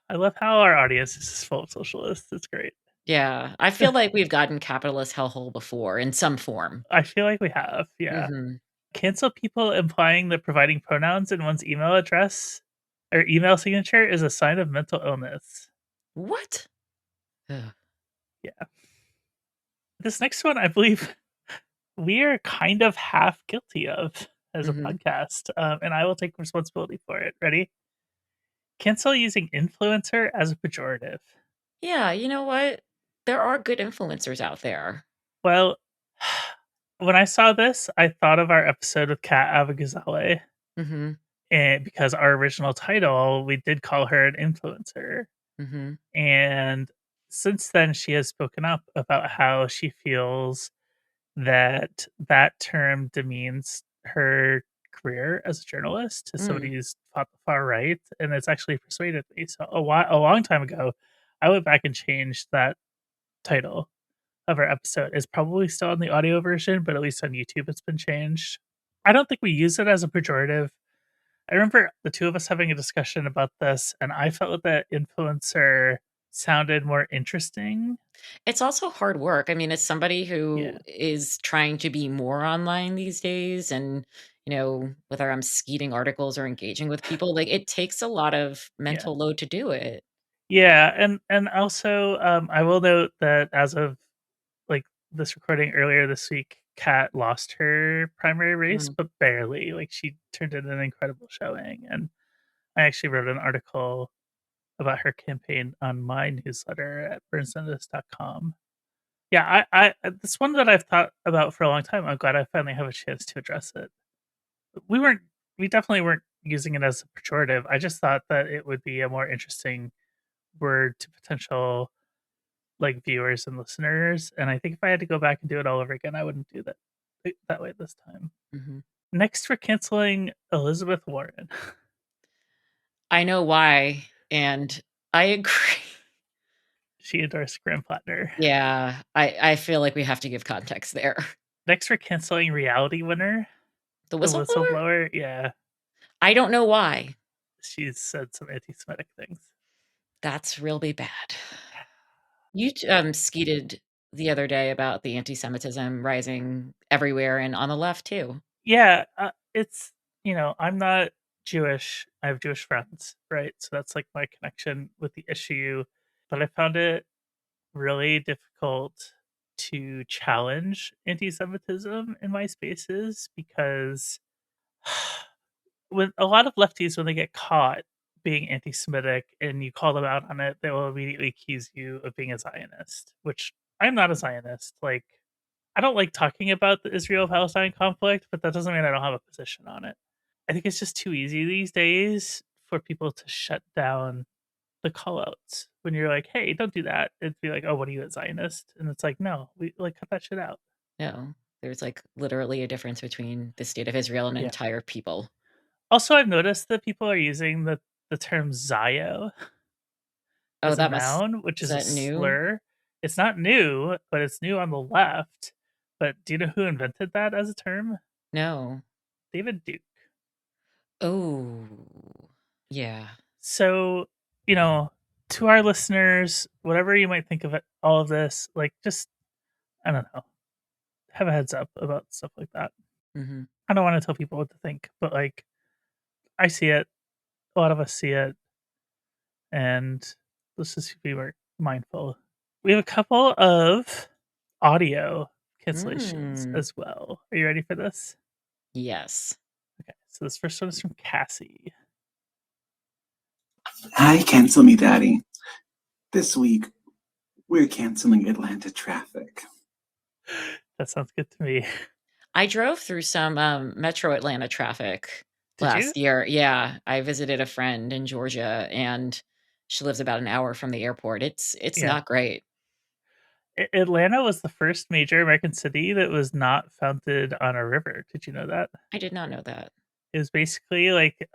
I love how our audience is just full of socialists. It's great. Yeah. I feel like we've gotten capitalist hellhole before in some form. I feel like we have, yeah. Mhm. Cancel people implying that providing pronouns in one's email address or email signature is a sign of mental illness. What? Ugh. Yeah. This next one, I believe we are kind of half guilty of as a Mhm. podcast, and I will take responsibility for it. Ready? Cancel using influencer as a pejorative. Yeah, you know what? There are good influencers out there. Well, when I saw this, I thought of our episode with Kat Avagazale, Mhm, and because our original title, we did call her an influencer. mhm, And since then, she has spoken up about how she feels that that term demeans her career as a journalist to somebody mm. who's fought the far right, and it's actually persuaded me. So a long time ago, I went back and changed that title of our episode. It's probably still on the audio version, but at least on YouTube, it's been changed. I don't think we use it as a pejorative. I remember the two of us having a discussion about this, and I felt that influencer sounded more interesting. It's also hard work. I mean, as somebody who Yeah, is trying to be more online these days and, whether I'm skeeting articles or engaging with people, like, it takes a lot of yeah. mental load to do it. Yeah, and also, I will note that as of, like, this recording earlier this week, Kat lost her primary race, Mm, but barely. Like, she turned in an incredible showing, and I actually wrote an article about her campaign on my newsletter at burnsnotice.com. Yeah, it's one that I've thought about for a long time. I'm glad I finally have a chance to address it. We weren't we definitely weren't using it as a pejorative. I just thought that it would be a more interesting word to potential, like, viewers and listeners, and I think if I had to go back and do it all over again, I wouldn't do that way this time. mhm. Next, we're canceling Elizabeth Warren. I know why, and I agree. She endorsed Graham Plattner. Yeah, I feel like we have to give context there. Next, we're canceling Reality Winner, The the whistleblower? whistleblower. Yeah, I don't know why. she's said some anti-Semitic things. That's really bad. You skeeted the other day about the anti-Semitism rising everywhere and on the left too. Yeah, it's I'm not Jewish. I have Jewish friends, right? So that's like my connection with the issue. But I found it really difficult to challenge anti-Semitism in my spaces because when a lot of lefties, when they get caught being anti-Semitic and you call them out on it, they will immediately accuse you of being a Zionist, which I'm not a Zionist. Like, I don't like talking about the Israel Palestine conflict, but that doesn't mean I don't have a position on it. I think it's just too easy these days for people to shut down the call outs when you're like, hey, don't do that. It'd be like, oh, what are you, a Zionist? And it's like, no, we like cut that shit out. No, there's, like, literally a difference between the state of Israel and an Yeah. entire people. Also, I've noticed that people are using the term Zio Oh, as a that must noun, which is is a that new? slur. It's not new, but it's new on the left. But do you know who invented that as a term? No. David Duke. Oh. Yeah. So, you know, to our listeners, whatever you might think of it, all of this, like, just, I don't know, have a heads up about stuff like that. Mhm. I don't want to tell people what to think, but like, I see it. A lot of us see it. And let's just be more mindful. We have a couple of audio cancellations Mm. as well. Are you ready for this? Yes. Okay. So this first one is from Cassie. Hi, Cancel Me Daddy. This week, we're canceling Atlanta traffic. That sounds good to me. I drove through some, Metro Atlanta traffic Did you? last year. Yeah, I visited a friend in Georgia, and she lives about an hour from the airport. It's Yeah. not great. Atlanta was the first major American city that was not founded on a river. Did you know that? I did not know that. It was basically like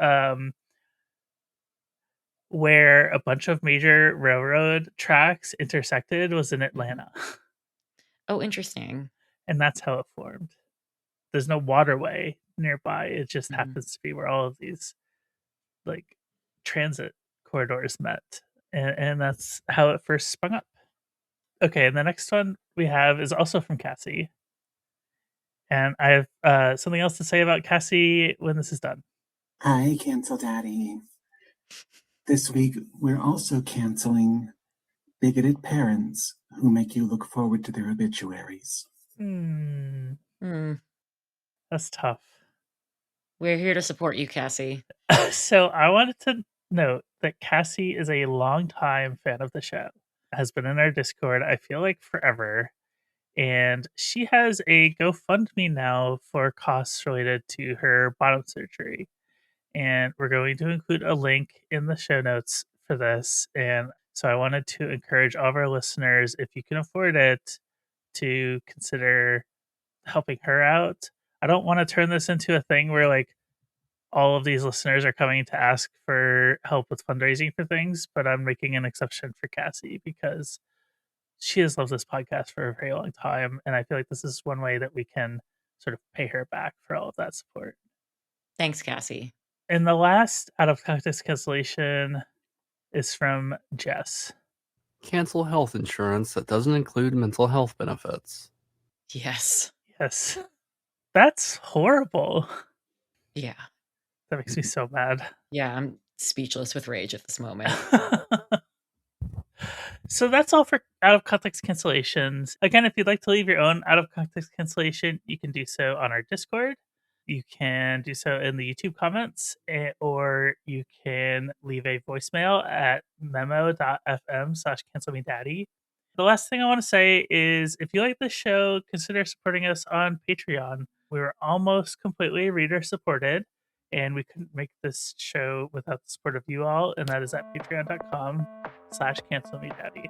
where a bunch of major railroad tracks intersected was in Mhm. Atlanta. Oh, interesting. And that's how it formed. There's no waterway nearby. It just Mhm. happens to be where all of these like transit corridors met. And that's how it first sprung up. Okay, and the next one we have is also from Cassie. And I have something else to say about Cassie when this is done. Hi, Cancel Daddy. This week, we're also canceling bigoted parents who make you look forward to their obituaries. Hmm, Mm. that's tough. We're here to support you, Cassie. So I wanted to note that Cassie is a longtime fan of the show, has been in our Discord, I feel like forever, and she has a GoFundMe now for costs related to her bottom surgery. And we're going to include a link in the show notes for this. And so I wanted to encourage all of our listeners, if you can afford it, to consider helping her out. I don't want to turn this into a thing where like all of these listeners are coming to ask for help with fundraising for things, but I'm making an exception for Cassie because she has loved this podcast for a very long time. And I feel like this is one way that we can sort of pay her back for all of that support. Thanks, Cassie. And the last out of context cancellation is from Jess. Cancel health insurance that doesn't include mental health benefits. Yes. Yes. That's horrible. Yeah. That makes me so mad. Yeah, I'm speechless with rage at this moment. So that's all for out of context cancellations. Again, if you'd like to leave your own out of context cancellation, you can do so on our Discord. You can do so in the YouTube comments, or you can leave a voicemail at memo.fm/cancelmedaddy. The last thing I want to say is if you like this show, consider supporting us on Patreon. We were almost completely reader supported, and we couldn't make this show without the support of you all, and that is at patreon.com/cancelmedaddy.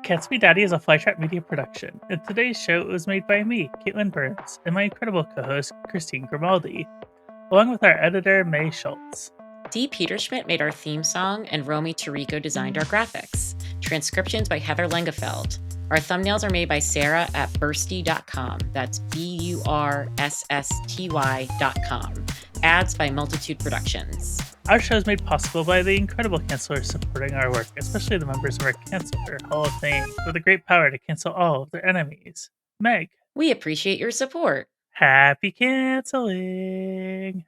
Cancel Me Daddy is a Flytrap Media production, and today's show was made by me, Caitlin Burns, and my incredible co-host, Christine Grimaldi, along with our editor, May Schultz. Dee Peterschmidt made our theme song, and Romy Tirico designed our graphics. Transcriptions by Heather Langefeld. Our thumbnails are made by Sarah at bursty.com. That's BURSSTY.com. Ads by Multitude Productions. Our show is made possible by the incredible cancelers supporting our work, especially the members of our Canceler Hall of Fame, with the great power to cancel all of their enemies. Meg. We appreciate your support. Happy canceling.